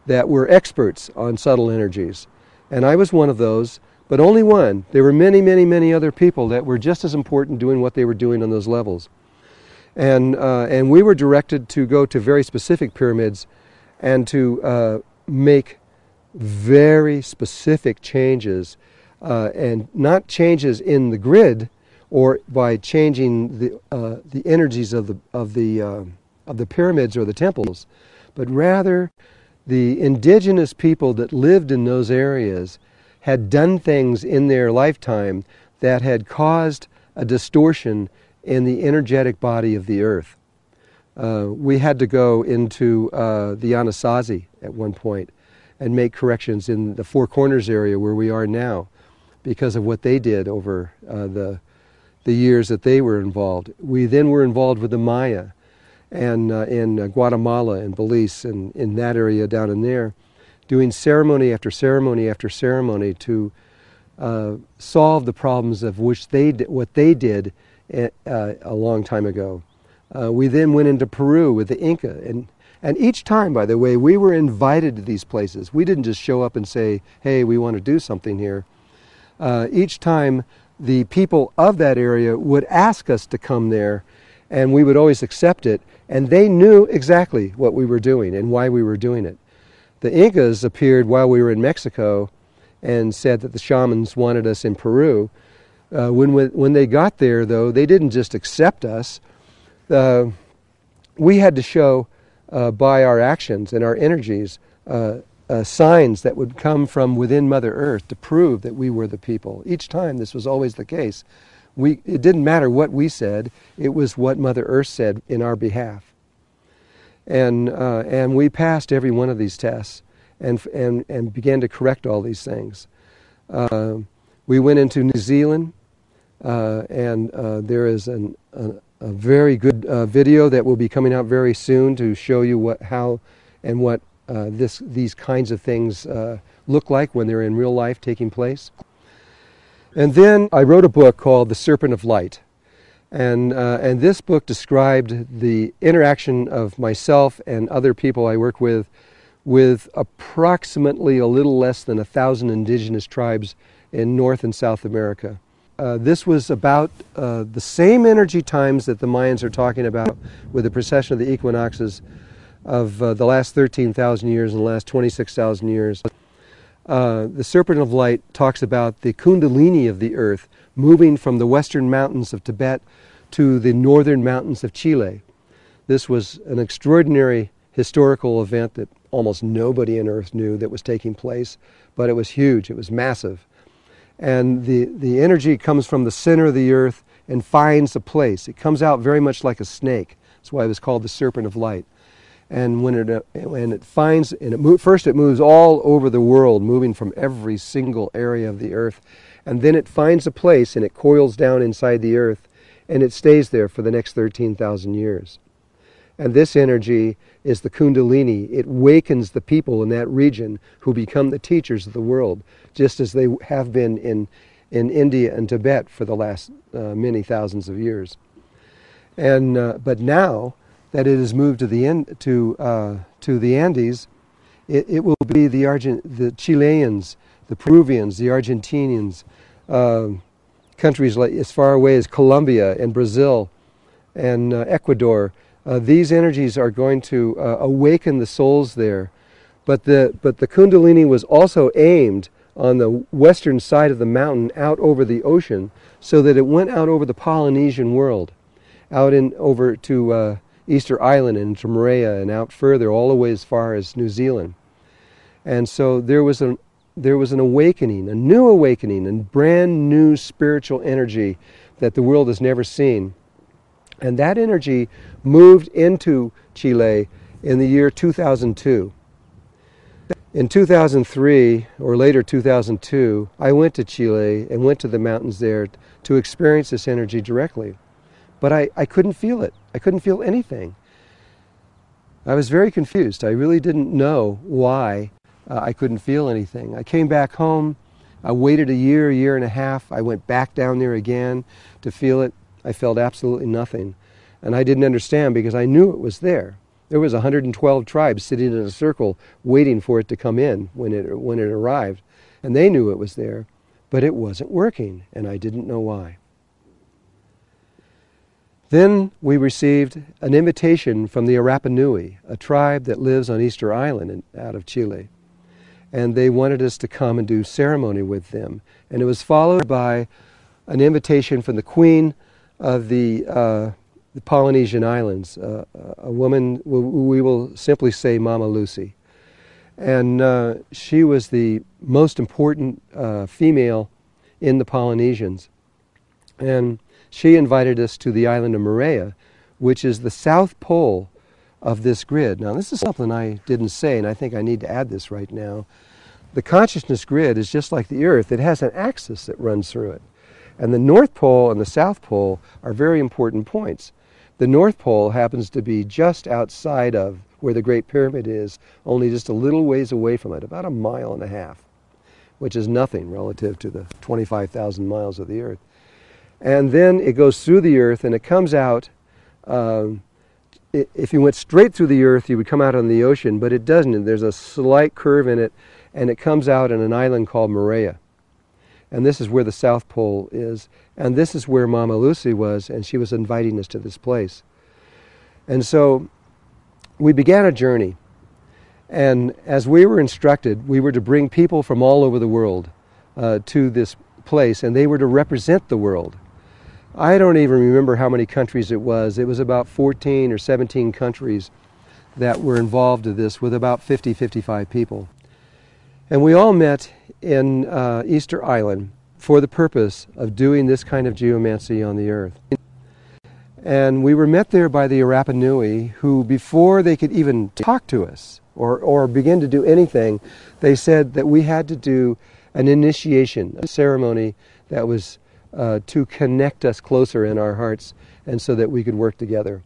that were experts on subtle energies. And I was one of those, but only one. There were many, many, many other people that were just as important doing what they were doing on those levels. And we were directed to go to very specific pyramids and to make very specific changes, and not changes in the grid or by changing the energies of the pyramids or the temples, but rather the indigenous people that lived in those areas had done things in their lifetime that had caused a distortion in the energetic body of the Earth. We had to go into the Anasazi at one point and make corrections in the Four Corners area where we are now because of what they did over the years that they were involved. We then were involved with the Maya and in Guatemala and Belize and in that area down in there, doing ceremony after ceremony after ceremony to solve the problems of which what they did a long time ago. We then went into Peru with the Inca, and each time, by the way, we were invited to these places. We didn't just show up and say, hey, we want to do something here. Each time, the people of that area would ask us to come there, and we would always accept it, and they knew exactly what we were doing and why we were doing it. The Incas appeared while we were in Mexico and said that the shamans wanted us in Peru. When they got there, though, they didn't just accept us. We had to show by our actions and our energies signs that would come from within Mother Earth to prove that we were the people. Each time this was always the case. It didn't matter what we said, it was what Mother Earth said in our behalf. And we passed every one of these tests and began to correct all these things. We went into New Zealand, and there is a very good video that will be coming out very soon to show you how and what these kinds of things look like when they're in real life taking place. And then I wrote a book called The Serpent of Light. And this book described the interaction of myself and other people I work with approximately a little less than 1,000 indigenous tribes in North and South America. This was about the same energy times that the Mayans are talking about with the precession of the equinoxes of the last 13,000 years and the last 26,000 years. The Serpent of Light talks about the kundalini of the earth moving from the western mountains of Tibet to the northern mountains of Chile. This was an extraordinary historical event that almost nobody on earth knew that was taking place, but it was huge, it was massive. And the energy comes from the center of the earth and finds a place. It comes out very much like a snake. That's why it was called the Serpent of Light. And when it finds, and first it moves all over the world, moving from every single area of the earth, and then it finds a place and it coils down inside the earth, and it stays there for the next 13,000 years. And this energy is the Kundalini. It wakens the people in that region who become the teachers of the world, just as they have been in India and Tibet for the last many thousands of years. And but now that it has moved to the Andes, it will be the Chileans, the Peruvians, the Argentinians, countries like as far away as Colombia and Brazil, and Ecuador. These energies are going to awaken the souls there. But the Kundalini was also aimed on the western side of the mountain out over the ocean, so that it went out over the Polynesian world, out over to Easter Island and to Moorea and out further, all the way as far as New Zealand. And so there was an awakening, a new awakening, and brand new spiritual energy that the world has never seen. And that energy moved into Chile in the year 2002. In 2003, or later 2002, I went to Chile and went to the mountains there to experience this energy directly. But I couldn't feel it. I couldn't feel anything. I was very confused. I really didn't know why I couldn't feel anything. I came back home. I waited a year and a half. I went back down there again to feel it. I felt absolutely nothing. And I didn't understand because I knew it was there. There was 112 tribes sitting in a circle waiting for it to come in when it arrived. And they knew it was there, but it wasn't working, and I didn't know why. Then we received an invitation from the Rapa Nui, a tribe that lives on Easter Island out of Chile. And they wanted us to come and do ceremony with them. And it was followed by an invitation from the Queen of the Polynesian Islands, a woman, we will simply say Mama Lucy. And she was the most important female in the Polynesians. And she invited us to the island of Moorea, which is the south pole of this grid. Now, this is something I didn't say, and I think I need to add this right now. The consciousness grid is just like the Earth. It has an axis that runs through it. And the North Pole and the South Pole are very important points. The North Pole happens to be just outside of where the Great Pyramid is, only just a little ways away from it, about 1.5 miles, which is nothing relative to the 25,000 miles of the Earth. And then it goes through the Earth and it comes out. If you went straight through the Earth, you would come out on the ocean, but it doesn't. There's a slight curve in it, and it comes out in an island called Moorea. And this is where the South Pole is. And this is where Mama Lucy was, and she was inviting us to this place. And so we began a journey. And as we were instructed, we were to bring people from all over the world to this place, and they were to represent the world. I don't even remember how many countries it was. It was about 14 or 17 countries that were involved in this, with about 50, 55 people. And we all met in Easter Island for the purpose of doing this kind of geomancy on the Earth. And we were met there by the Rapa Nui, who, before they could even talk to us or begin to do anything, they said that we had to do an initiation, a ceremony that was to connect us closer in our hearts, and so that we could work together.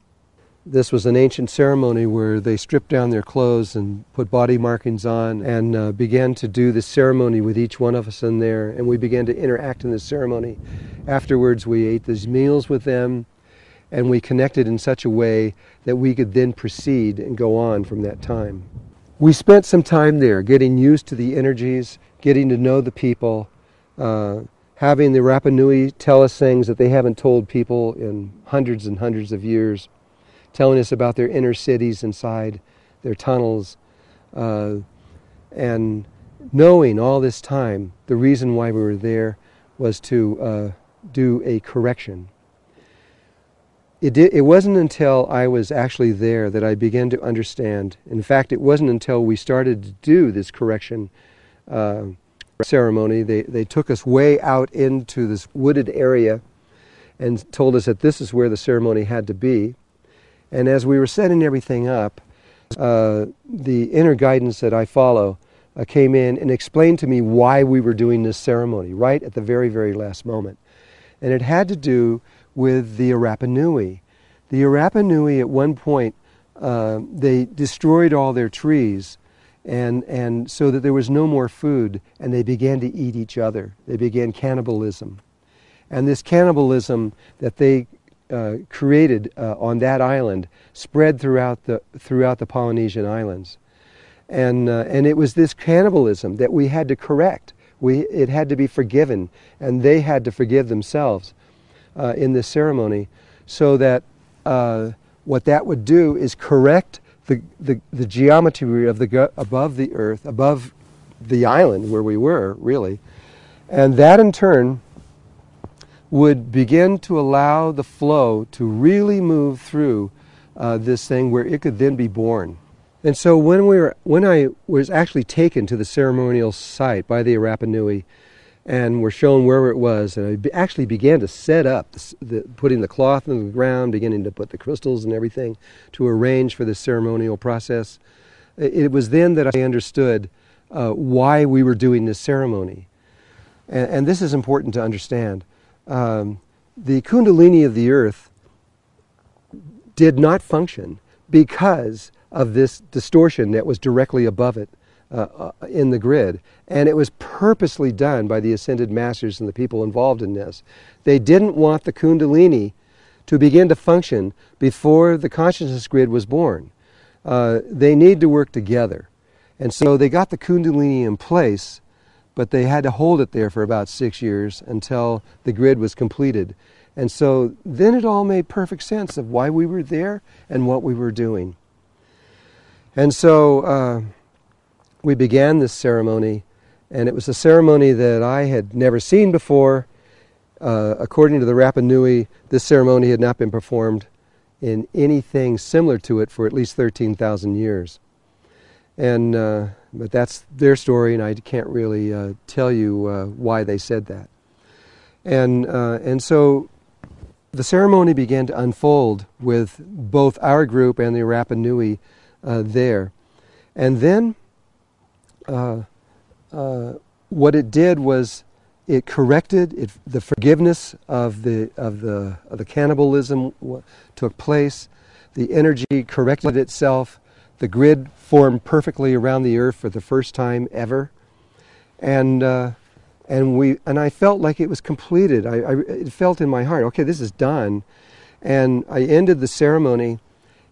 This was an ancient ceremony where they stripped down their clothes and put body markings on and began to do this ceremony with each one of us in there, and we began to interact in this ceremony. Afterwards, we ate these meals with them, and we connected in such a way that we could then proceed and go on from that time. We spent some time there getting used to the energies, getting to know the people, having the Rapa Nui tell us things that they haven't told people in hundreds and hundreds of years, telling us about their inner cities inside, their tunnels, and knowing all this time the reason why we were there was to do a correction. It wasn't until I was actually there that I began to understand. In fact, it wasn't until we started to do this correction ceremony. They took us way out into this wooded area and told us that this is where the ceremony had to be. And as we were setting everything up, the inner guidance that I follow came in and explained to me why we were doing this ceremony right at the very, very last moment. And it had to do with the Rapa Nui. The Rapa Nui, at one point, they destroyed all their trees, and so that there was no more food, and they began to eat each other. They began cannibalism. And this cannibalism that they created on that island spread throughout the Polynesian islands, and it was this cannibalism that we had to correct. It had to be forgiven, and they had to forgive themselves in this ceremony, so that what that would do is correct the geometry of above the earth, above the island where we were, really. And that in turn would begin to allow the flow to really move through this thing where it could then be born. And so when I was actually taken to the ceremonial site by the Rapa Nui and were shown where it was, and I actually began to set up, putting the cloth in the ground, beginning to put the crystals and everything to arrange for the ceremonial process, it was then that I understood why we were doing this ceremony. And this is important to understand. The Kundalini of the earth did not function because of this distortion that was directly above it in the grid. And it was purposely done by the Ascended Masters and the people involved in this. They didn't want the Kundalini to begin to function before the consciousness grid was born. They need to work together. And so they got the Kundalini in place, but they had to hold it there for about 6 years until the grid was completed. And so then it all made perfect sense of why we were there and what we were doing. And so we began this ceremony, and it was a ceremony that I had never seen before. According to the Rapa Nui, this ceremony had not been performed in anything similar to it for at least 13,000 years. And but that's their story, and I can't really tell you why they said that. And so the ceremony began to unfold with both our group and the Rapa Nui there. And then what it did was it corrected the forgiveness of the cannibalism took place. The energy corrected itself. The grid formed perfectly around the earth for the first time ever, and I felt like it was completed. It felt in my heart, okay, this is done, and I ended the ceremony,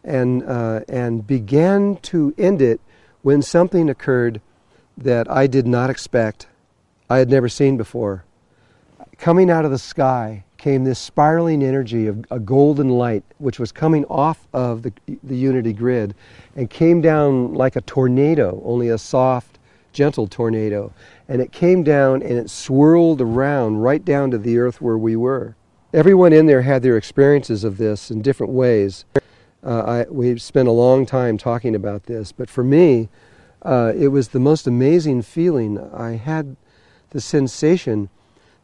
and began to end it when something occurred that I did not expect. I had never seen before. Coming out of the sky came this spiraling energy of a golden light, which was coming off of the unity grid and came down like a tornado, only a soft, gentle tornado. And it came down and it swirled around right down to the earth where we were. Everyone in there had their experiences of this in different ways. We've spent a long time talking about this, but for me, it was the most amazing feeling. I had the sensation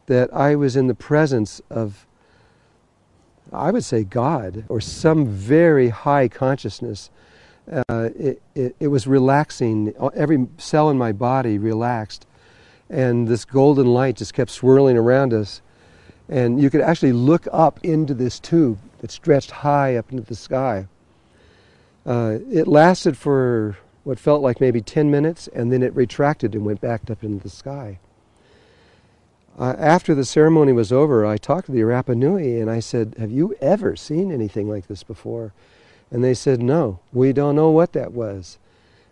that I was in the presence of, I would say, God, or some very high consciousness. It was relaxing. Every cell in my body relaxed. And this golden light just kept swirling around us. And you could actually look up into this tube that stretched high up into the sky. It lasted for what felt like maybe 10 minutes, and then it retracted and went back up into the sky. After the ceremony was over, I talked to the Rapa Nui and I said, have you ever seen anything like this before? And they said, no, we don't know what that was.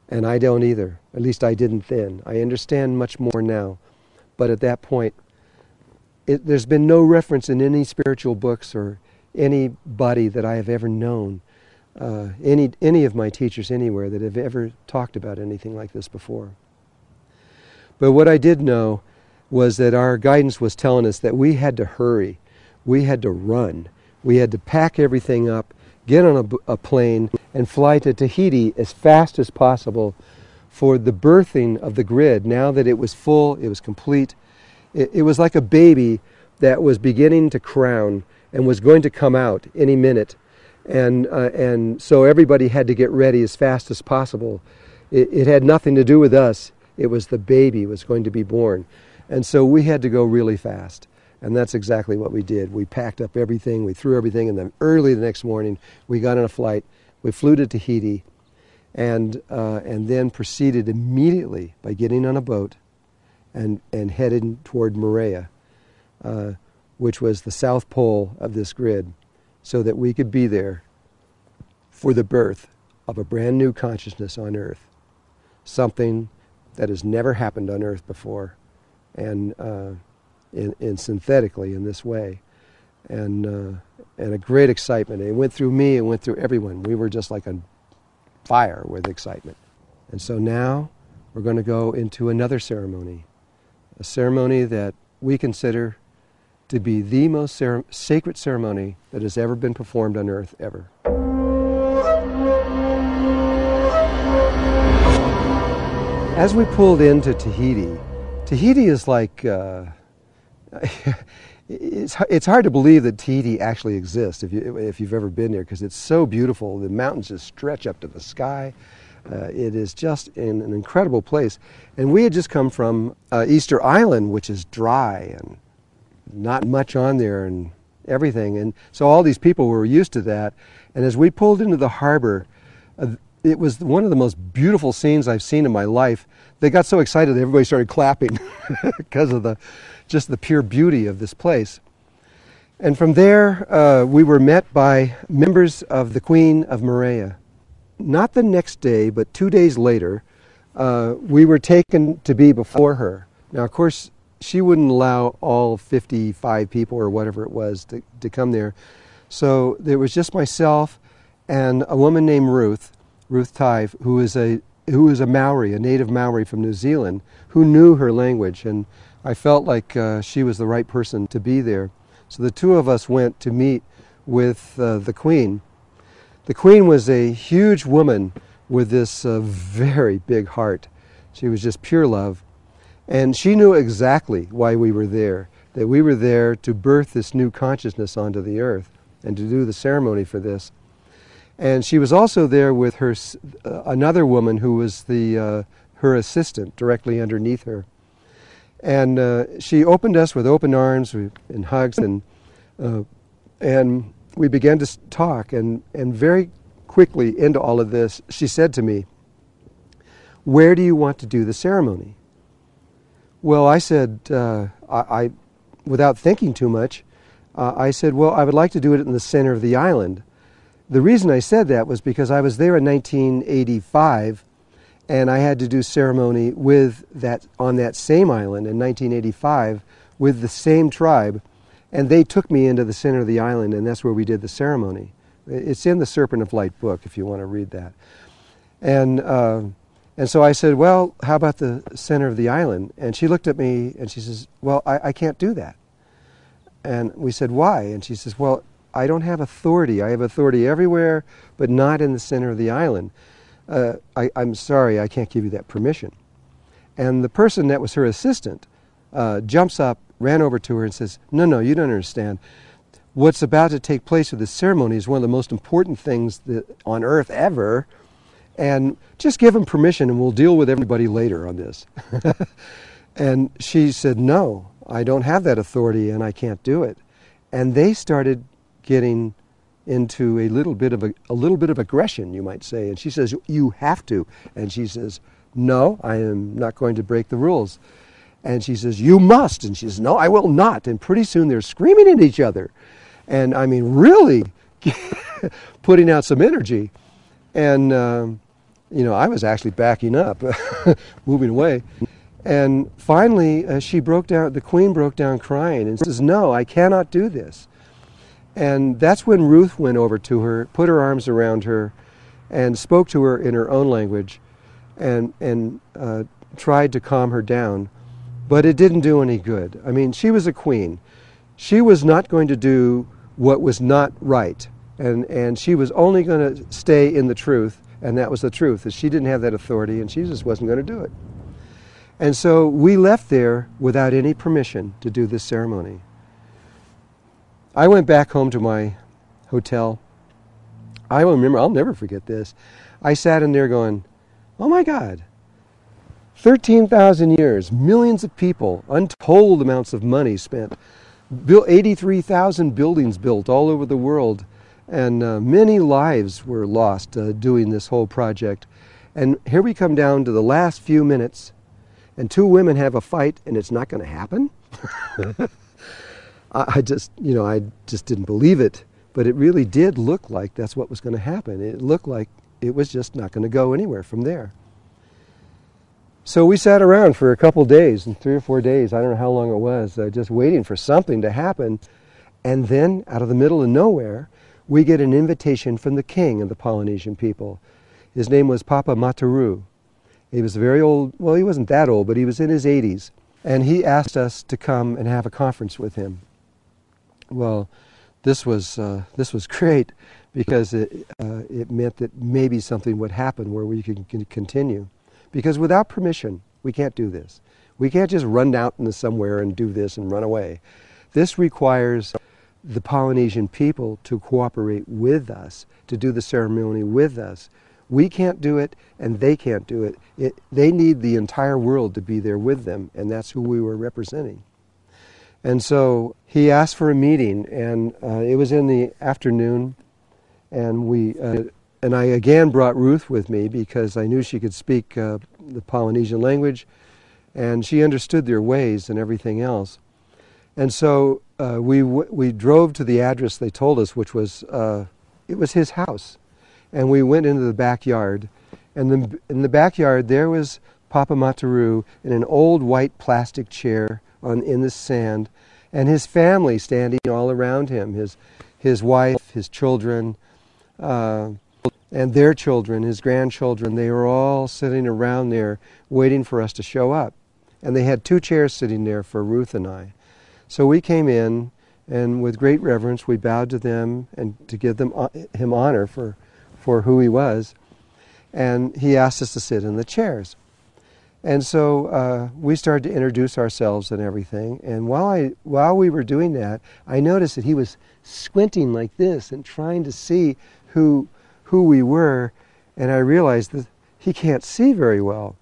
And I don't either. At least I didn't then. I understand much more now. But at that point, there's been no reference in any spiritual books or anybody that I have ever known, any of my teachers anywhere that have ever talked about anything like this before. But what I did know was that our guidance was telling us that we had to hurry, we had to run, we had to pack everything up, get on a plane, and fly to Tahiti as fast as possible for the birthing of the grid. Now that it was full, it was complete, it was like a baby that was beginning to crown and was going to come out any minute. And so everybody had to get ready as fast as possible. It had nothing to do with us. It was the baby was going to be born. And so we had to go really fast. And that's exactly what we did. We packed up everything, we threw everything, and then early the next morning we got on a flight, we flew to Tahiti, and then proceeded immediately by getting on a boat and heading toward Moorea, which was the south pole of this grid, so that we could be there for the birth of a brand new consciousness on Earth, something that has never happened on Earth before, and synthetically in this way, and and a great excitement. And it went through me, it went through everyone. We were just like on fire with excitement. And so now we're going to go into another ceremony, a ceremony that we consider to be the most sacred ceremony that has ever been performed on earth, ever. As we pulled into Tahiti, Tahiti is like, it's hard to believe that Tahiti actually exists if you've ever been there, because it's so beautiful. The mountains just stretch up to the sky. It is just an incredible place. And we had just come from Easter Island, which is dry and not much on there and everything. And so all these people were used to that. And as we pulled into the harbor, it was one of the most beautiful scenes I've seen in my life. They got so excited that everybody started clapping because of just the pure beauty of this place. And from there, we were met by members of the Queen of Moorea. Not the next day, but 2 days later, we were taken to be before her. Now, of course, she wouldn't allow all 55 people or whatever it was to come there. So there was just myself and a woman named Ruth Tive, who is a Maori, a native Maori from New Zealand, who knew her language, and I felt like she was the right person to be there. So the two of us went to meet with the Queen. The Queen was a huge woman with this very big heart. She was just pure love, and she knew exactly why we were there, that we were there to birth this new consciousness onto the earth and to do the ceremony for this. And she was also there with her another woman who was her assistant directly underneath her. And she opened us with open arms and hugs, and we began to talk. And very quickly into all of this, she said to me, "Where do you want to do the ceremony?" Well, I said, without thinking too much, I said, well, I would like to do it in the center of the island. The reason I said that was because I was there in 1985, and I had to do ceremony on that same island in 1985 with the same tribe, and they took me into the center of the island, and that's where we did the ceremony. It's in the Serpent of Light book if you want to read that. And so I said, well, how about the center of the island? And she looked at me and she says, well, I can't do that. And we said, why? And she says, well, I don't have authority. I have authority everywhere, but not in the center of the island. I'm sorry, I can't give you that permission. And the person that was her assistant jumps up, ran over to her and says, no, you don't understand. What's about to take place with this ceremony is one of the most important things on earth ever, and just give him permission and we'll deal with everybody later on this. And she said, no, I don't have that authority and I can't do it. And they started getting into a little bit of aggression, you might say. And she says, you have to. And she says, no, I am not going to break the rules. And she says, you must. And she says, no, I will not. And pretty soon they're screaming at each other. And I mean, really putting out some energy. And, I was actually backing up, moving away. And finally, the Queen broke down crying and says, no, I cannot do this. And that's when Ruth went over to her, put her arms around her, and spoke to her in her own language and tried to calm her down. But it didn't do any good. I mean, she was a queen. She was not going to do what was not right. And she was only going to stay in the truth, and that was the truth, that she didn't have that authority and she just wasn't going to do it. And so we left there without any permission to do this ceremony. I went back home to my hotel. I'll never forget this. I sat in there going, oh my God, 13,000 years, millions of people, untold amounts of money spent, 83,000 buildings built all over the world, and many lives were lost doing this whole project. And here we come down to the last few minutes, and two women have a fight, and it's not going to happen? I just didn't believe it. But it really did look like that's what was going to happen. It looked like it was just not going to go anywhere from there. So we sat around for a couple days, and 3 or 4 days, I don't know how long it was, just waiting for something to happen. And then, out of the middle of nowhere, we get an invitation from the king of the Polynesian people. His name was Papa Mataru. He was very old. Well, he wasn't that old, but he was in his 80s. And he asked us to come and have a conference with him. Well, this was great, because it meant that maybe something would happen where we could continue. Because without permission, we can't do this. We can't just run out into somewhere and do this and run away. This requires the Polynesian people to cooperate with us, to do the ceremony with us. We can't do it, and they can't do it. They need the entire world to be there with them, and that's who we were representing. And so he asked for a meeting, and it was in the afternoon, and I again brought Ruth with me because I knew she could speak the Polynesian language, and she understood their ways and everything else. And so we drove to the address they told us, which was it was his house, and we went into the backyard, and in the backyard there was Papa Mataru in an old white plastic chair in the sand, and his family standing all around him, his wife, his children, and their children, his grandchildren. They were all sitting around there waiting for us to show up. And they had 2 chairs sitting there for Ruth and I. So we came in, and with great reverence we bowed to them and to give him honor for who he was. And he asked us to sit in the chairs. And so we started to introduce ourselves and everything. And while we were doing that, I noticed that he was squinting like this and trying to see who we were. And I realized that he can't see very well.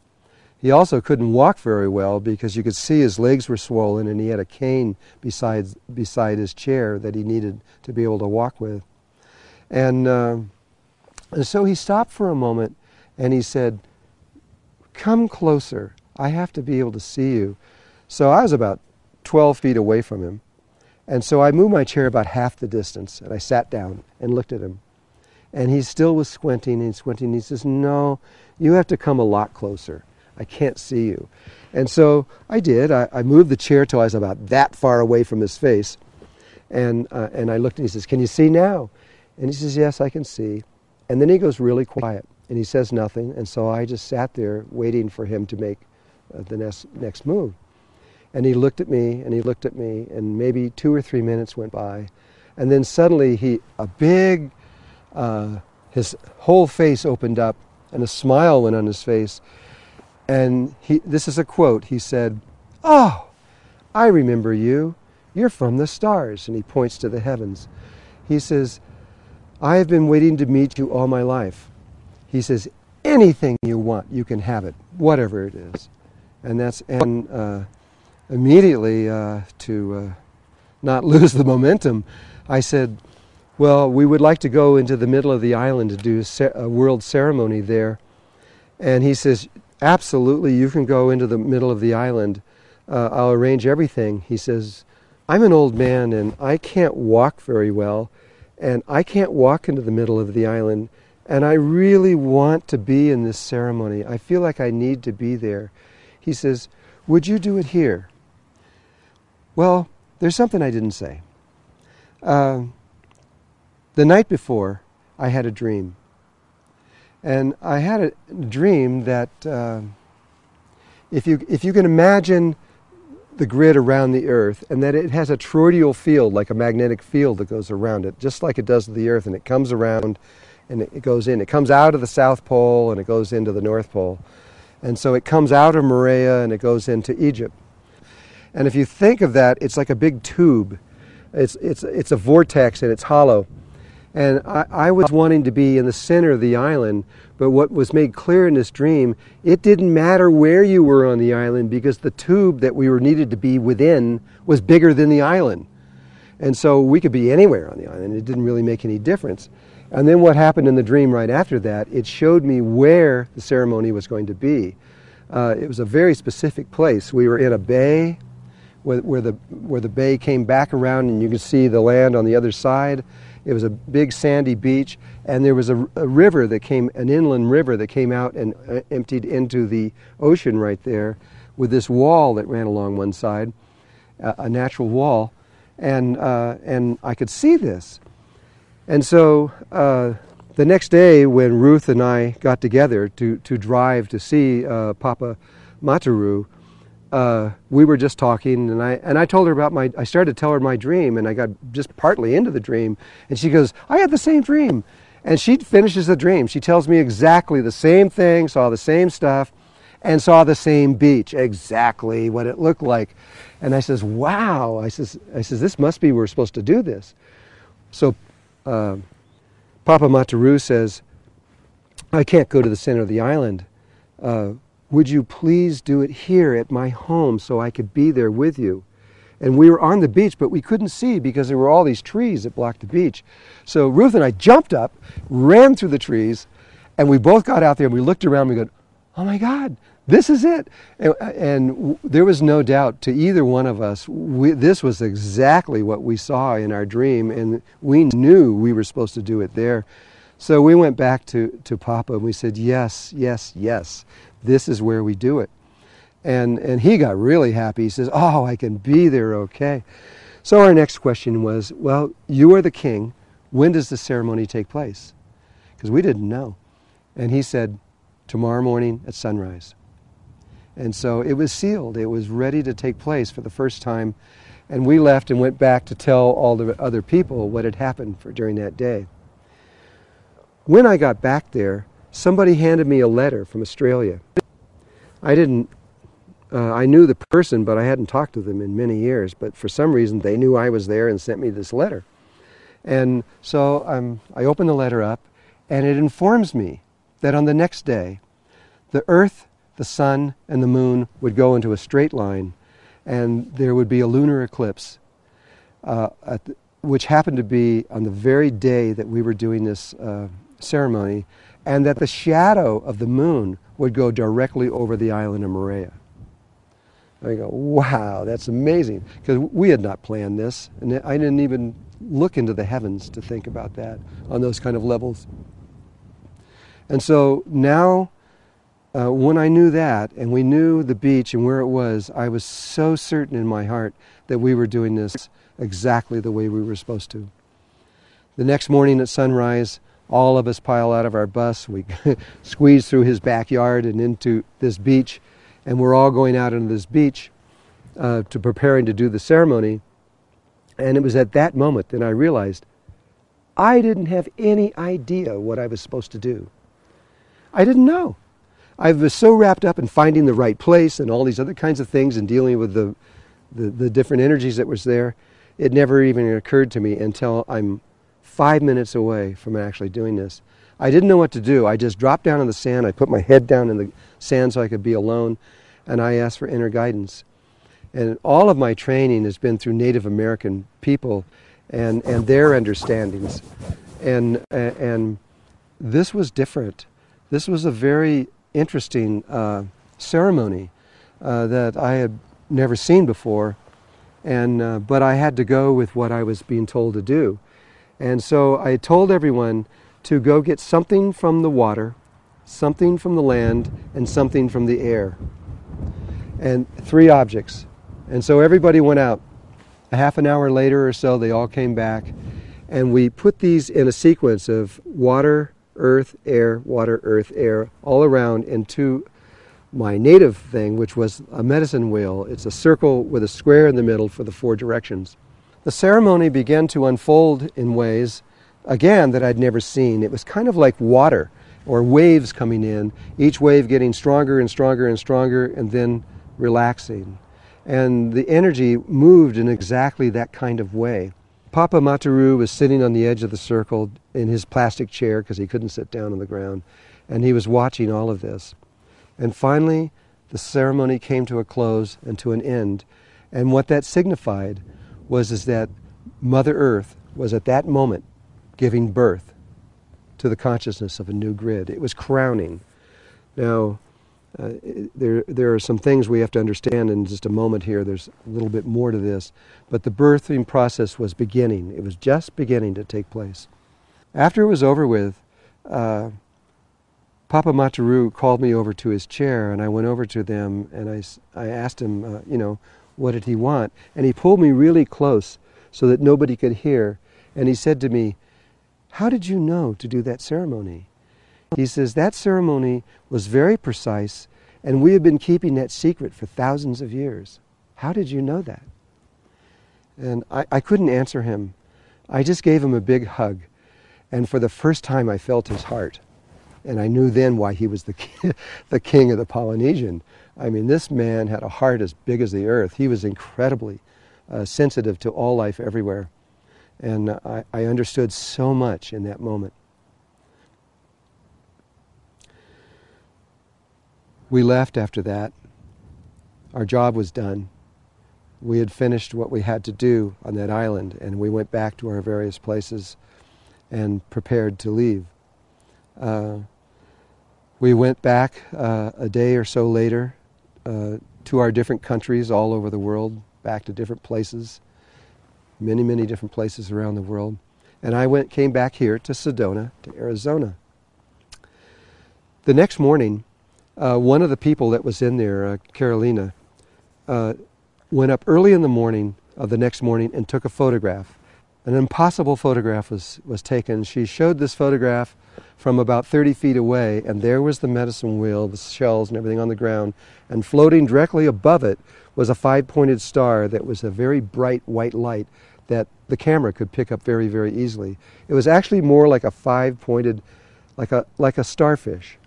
He also couldn't walk very well because you could see his legs were swollen, and he had a cane beside his chair that he needed to be able to walk with. And so he stopped for a moment, and he said, "Come closer. I have to be able to see you." So I was about 12 feet away from him. And so I moved my chair about half the distance, and I sat down and looked at him. And he still was squinting and squinting. He says, "No, you have to come a lot closer. I can't see you." And so I did. I moved the chair till I was about that far away from his face. And I looked, and he says, "Can you see now?" And he says, "Yes, I can see." And then he goes really quiet, and he says nothing. And so I just sat there waiting for him to make the next move. And he looked at me, and he looked at me, and maybe 2 or 3 minutes went by. And then suddenly his whole face opened up, and a smile went on his face. And this is a quote. He said, "Oh, I remember you. You're from the stars." And he points to the heavens. He says, "I have been waiting to meet you all my life." He says, "Anything you want, you can have it, whatever it is." And immediately, to not lose the momentum, I said, "Well, we would like to go into the middle of the island to do a world ceremony there." And he says, "Absolutely, you can go into the middle of the island. I'll arrange everything." He says, "I'm an old man, and I can't walk very well, and I can't walk into the middle of the island, and I really want to be in this ceremony. I feel like I need to be there." He says, "Would you do it here?" Well, there's something I didn't say. The night before, I had a dream. And I had a dream that if you can imagine the grid around the Earth, and that it has a toroidal field, like a magnetic field that goes around it, just like it does to the Earth, and it comes around and it goes in. It comes out of the South Pole and it goes into the North Pole. And so it comes out of Maria and it goes into Egypt. And if you think of that, it's like a big tube. It's a vortex, and it's hollow. And I was wanting to be in the center of the island, but what was made clear in this dream, it didn't matter where you were on the island, because the tube that we were needed to be within was bigger than the island. And so we could be anywhere on the island. It didn't really make any difference. And then what happened in the dream right after that, it showed me where the ceremony was going to be. It was a very specific place. We were in a bay where the bay came back around, and you could see the land on the other side. It was a big sandy beach, and there was a river that came, an inland river that came out and emptied into the ocean right there, with this wall that ran along one side, a natural wall. and I could see this. And so the next day when Ruth and I got together to drive to see Papa Mataru, we were just talking, and I told her about I started to tell her my dream, and I got just partly into the dream, and she goes, I had the same dream. And she finishes the dream. She tells me exactly the same thing, saw the same stuff, and saw the same beach, exactly what it looked like. And I says, wow, I says, this must be, we're supposed to do this. So Papa Mataru says, I can't go to the center of the island. Would you please do it here at my home so I could be there with you? And we were on the beach, but we couldn't see because there were all these trees that blocked the beach. So Ruth and I jumped up, ran through the trees, and we both got out there and we looked around and we go, oh my God, this is it. And there was no doubt to either one of us, this was exactly what we saw in our dream, and we knew we were supposed to do it there. So we went back to Papa and we said, yes, yes, yes, this is where we do it. And he got really happy. He says, oh, I can be there, okay. So our next question was, well, you are the king. When does the ceremony take place? Because we didn't know. And he said, tomorrow morning at sunrise. And so it was sealed. It was ready to take place for the first time. And we left and went back to tell all the other people what had happened during that day. When I got back there, somebody handed me a letter from Australia. I knew the person, but I hadn't talked to them in many years. But for some reason, they knew I was there and sent me this letter. And so I opened the letter up, and it informs me that on the next day, the earth, the sun, and the moon would go into a straight line, and there would be a lunar eclipse, which happened to be on the very day that we were doing this ceremony, and that the shadow of the moon would go directly over the island of Moorea. I go, wow, that's amazing, because we had not planned this, and I didn't even look into the heavens to think about that on those kind of levels. And so now, when I knew that, and we knew the beach and where it was, I was so certain in my heart that we were doing this exactly the way we were supposed to. The next morning at sunrise, all of us pile out of our bus, we squeeze through his backyard and into this beach, and we're all going out into this beach preparing to do the ceremony. And it was at that moment that I realized I didn't have any idea what I was supposed to do. I didn't know. I was so wrapped up in finding the right place and all these other kinds of things and dealing with the different energies that was there. It never even occurred to me until I'm 5 minutes away from actually doing this. I didn't know what to do. I just dropped down in the sand. I put my head down in the sand so I could be alone, and I asked for inner guidance. And all of my training has been through Native American people and their understandings. And this was different. This was a very interesting ceremony that I had never seen before, but I had to go with what I was being told to do. And so I told everyone to go get something from the water, something from the land, and something from the air. And 3 objects. And so everybody went out. A half an hour later or so, they all came back, and we put these in a sequence of water, earth, air, water, earth, air, all around into my native thing, which was a medicine wheel. It's a circle with a square in the middle for the 4 directions. The ceremony began to unfold in ways, again, that I'd never seen. It was kind of like water or waves coming in, each wave getting stronger and stronger and stronger, and then relaxing. And the energy moved in exactly that kind of way. Papa Mataru was sitting on the edge of the circle in his plastic chair because he couldn't sit down on the ground, and he was watching all of this. And finally, the ceremony came to a close and to an end. And what that signified was that Mother Earth was at that moment giving birth to the consciousness of a new grid. It was crowning. Now, there are some things we have to understand in just a moment here. There's a little bit more to this. But the birthing process was beginning. It was just beginning to take place. After it was over with, Papa Mataru called me over to his chair, and I went over to them, and I asked him, what did he want? And he pulled me really close so that nobody could hear. And he said to me, "How did you know to do that ceremony?" He says, "That ceremony was very precise, and we have been keeping that secret for thousands of years. How did you know that?" And I couldn't answer him. I just gave him a big hug. And for the first time, I felt his heart. And I knew then why he was the king of the Polynesian. I mean, this man had a heart as big as the earth. He was incredibly sensitive to all life everywhere. And I understood so much in that moment. We left after that. Our job was done. We had finished what we had to do on that island, and we went back to our various places and prepared to leave. We went back a day or so later to our different countries all over the world, back to different places, many, many different places around the world. And I came back here to Sedona, to Arizona. The next morning, one of the people that was in there, Carolina, went up early in the morning of the next morning and took a photograph. An impossible photograph was taken. She showed this photograph from about 30 feet away, and there was the medicine wheel, the shells and everything on the ground, and floating directly above it was a 5-pointed star that was a very bright white light that the camera could pick up very, very easily. It was actually more like a 5-pointed, like a starfish.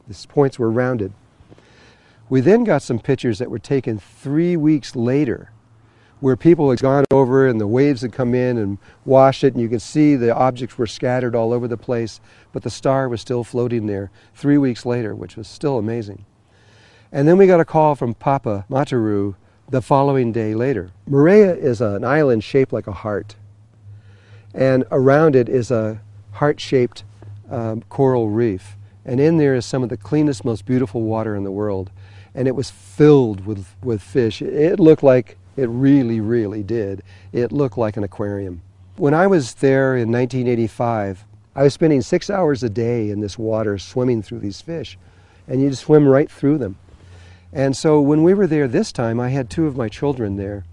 The points were rounded. We then got some pictures that were taken 3 weeks later, where people had gone over and the waves had come in and washed it, and you could see the objects were scattered all over the place, but the star was still floating there 3 weeks later, which was still amazing. And then we got a call from Papa Mataru the following day later. Moorea is an island shaped like a heart, and around it is a heart-shaped coral reef, and in there is some of the cleanest, most beautiful water in the world, and it was filled with fish. It looked like, it really, really did. It looked like an aquarium. When I was there in 1985, I was spending 6 hours a day in this water swimming through these fish, and you just swim right through them. And so when we were there this time, I had 2 of my children there,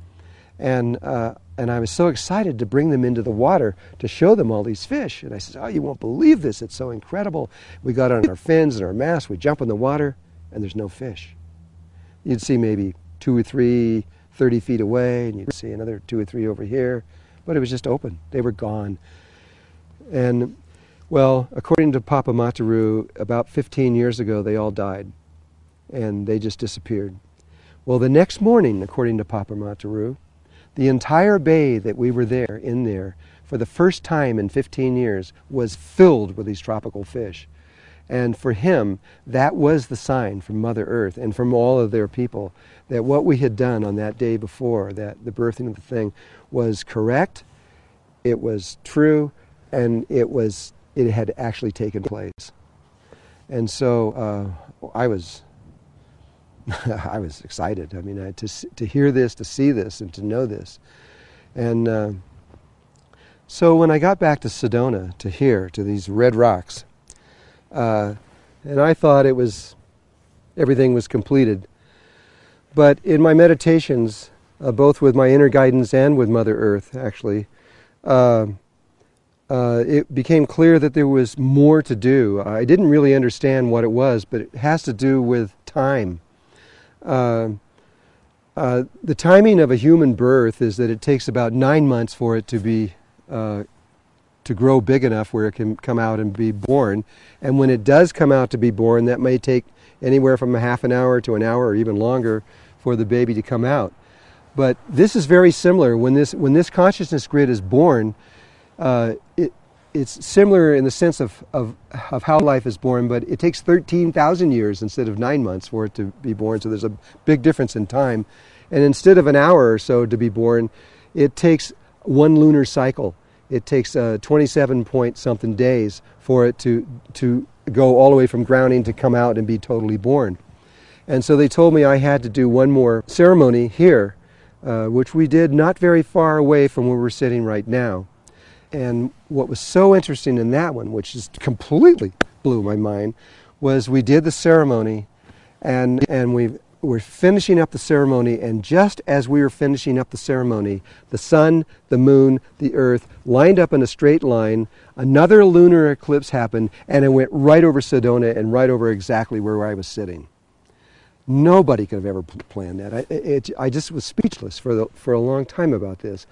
and I was so excited to bring them into the water to show them all these fish. And I said, "Oh, you won't believe this, it's so incredible." We got on our fins and our masks, we jump in the water, and there's no fish. You'd see maybe 2 or 3 30 feet away, and you'd see another 2 or 3 over here, but it was just open. They were gone. And, well, according to Papa Mataru, about 15 years ago, they all died, and they just disappeared. Well, the next morning, according to Papa Mataru, the entire bay that we were there, in there, for the first time in 15 years, was filled with these tropical fish. And for him, that was the sign from Mother Earth and from all of their people that what we had done on that day before, that the birthing of the thing, was correct, it was true, and it had actually taken place. And so I was excited. I mean, to hear this, to see this, and to know this. And so when I got back to Sedona, to these red rocks, and I thought everything was completed. But in my meditations, both with my inner guidance and with Mother Earth, actually, it became clear that there was more to do. I didn't really understand what it was, but it has to do with time. The timing of a human birth is that it takes about 9 months for it to be to grow big enough where it can come out and be born. And when it does come out to be born, that may take anywhere from a half an hour to an hour or even longer for the baby to come out. But this is very similar. When this consciousness grid is born, it's similar in the sense of how life is born, but it takes 13,000 years instead of 9 months for it to be born, so there's a big difference in time. And instead of an hour or so to be born, it takes 1 lunar cycle. It takes 27-point-something days for it to go all the way from grounding to come out and be totally born. And so they told me I had to do one more ceremony here, which we did not very far away from where we're sitting right now. And what was so interesting in that one, which just completely blew my mind, was we did the ceremony, and we're finishing up the ceremony, and just as we were finishing up the ceremony, the sun, the moon, the earth lined up in a straight line. Another lunar eclipse happened, and it went right over Sedona and right over exactly where I was sitting. Nobody could have ever planned that. I just was speechless for a long time about this.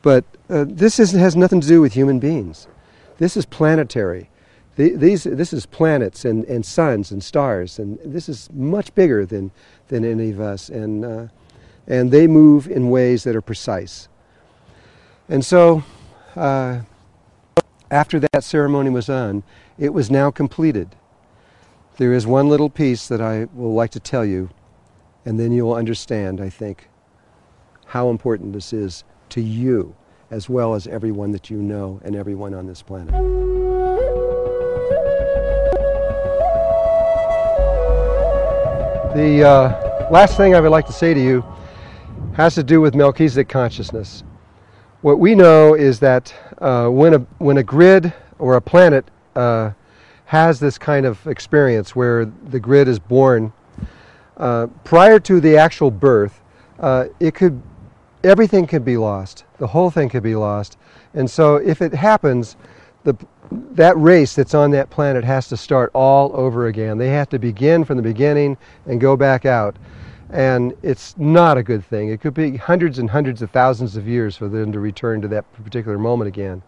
But this has nothing to do with human beings. This is planetary. This is planets and suns and stars, and this is much bigger than any of us, and they move in ways that are precise. And so, after that ceremony was on, it was now completed. There is one little piece that I will like to tell you, and then you will understand, I think, how important this is to you, as well as everyone that you know and everyone on this planet. The last thing I would like to say to you has to do with Melchizedek consciousness. What we know is that when a grid or a planet has this kind of experience where the grid is born, prior to the actual birth, everything could be lost. The whole thing could be lost. And so if it happens, that race that's on that planet has to start all over again. They have to begin from the beginning and go back out. And it's not a good thing. It could be hundreds and hundreds of thousands of years for them to return to that particular moment again.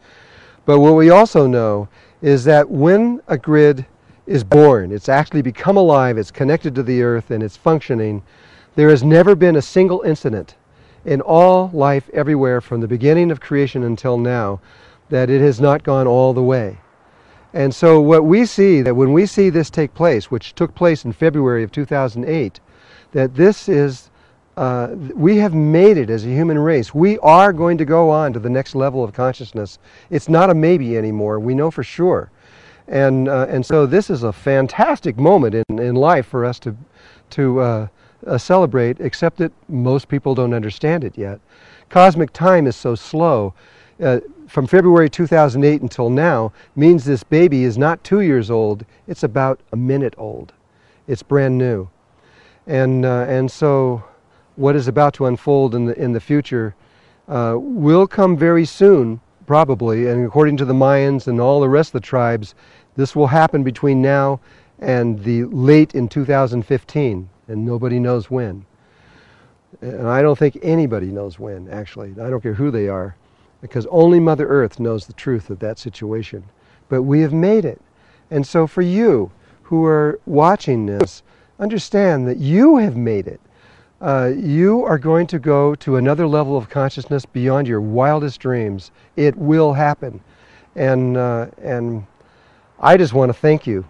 But what we also know is that when a grid is born, it's actually become alive, it's connected to the earth, and it's functioning, there has never been a single incident in all life everywhere from the beginning of creation until now that it has not gone all the way. And so what we see, that when we see this take place, which took place in February of 2008, that this is, we have made it as a human race. We are going to go on to the next level of consciousness. It's not a maybe anymore. We know for sure. And so this is a fantastic moment in life for us to celebrate, except that most people don't understand it yet. Cosmic time is so slow. From February 2008 until now means this baby is not 2 years old, it's about a minute old. It's brand new. And so what is about to unfold in the future will come very soon, probably, and according to the Mayans and all the rest of the tribes, this will happen between now and the late in 2015, and nobody knows when. And I don't think anybody knows when, actually. I don't care who they are, because only Mother Earth knows the truth of that situation. But we have made it. And so for you who are watching this, understand that you have made it. You are going to go to another level of consciousness beyond your wildest dreams. It will happen. And I just want to thank you.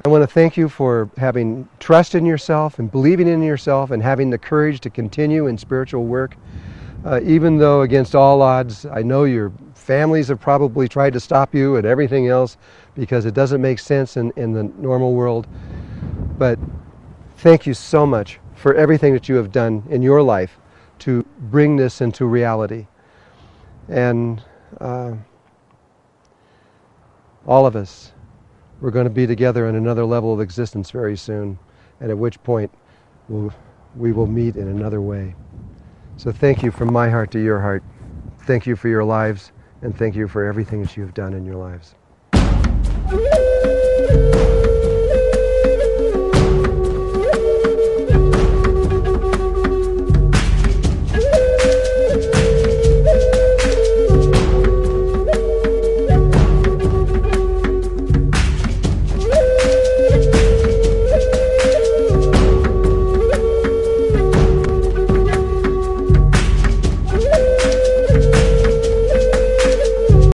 I want to thank you for having trust in yourself and believing in yourself and having the courage to continue in spiritual work. Even though against all odds, I know your families have probably tried to stop you and everything else because it doesn't make sense in the normal world. But thank you so much for everything that you have done in your life to bring this into reality. And all of us, we're going to be together on another level of existence very soon, and at which point we will meet in another way. So thank you from my heart to your heart. Thank you for your lives, and thank you for everything that you have done in your lives.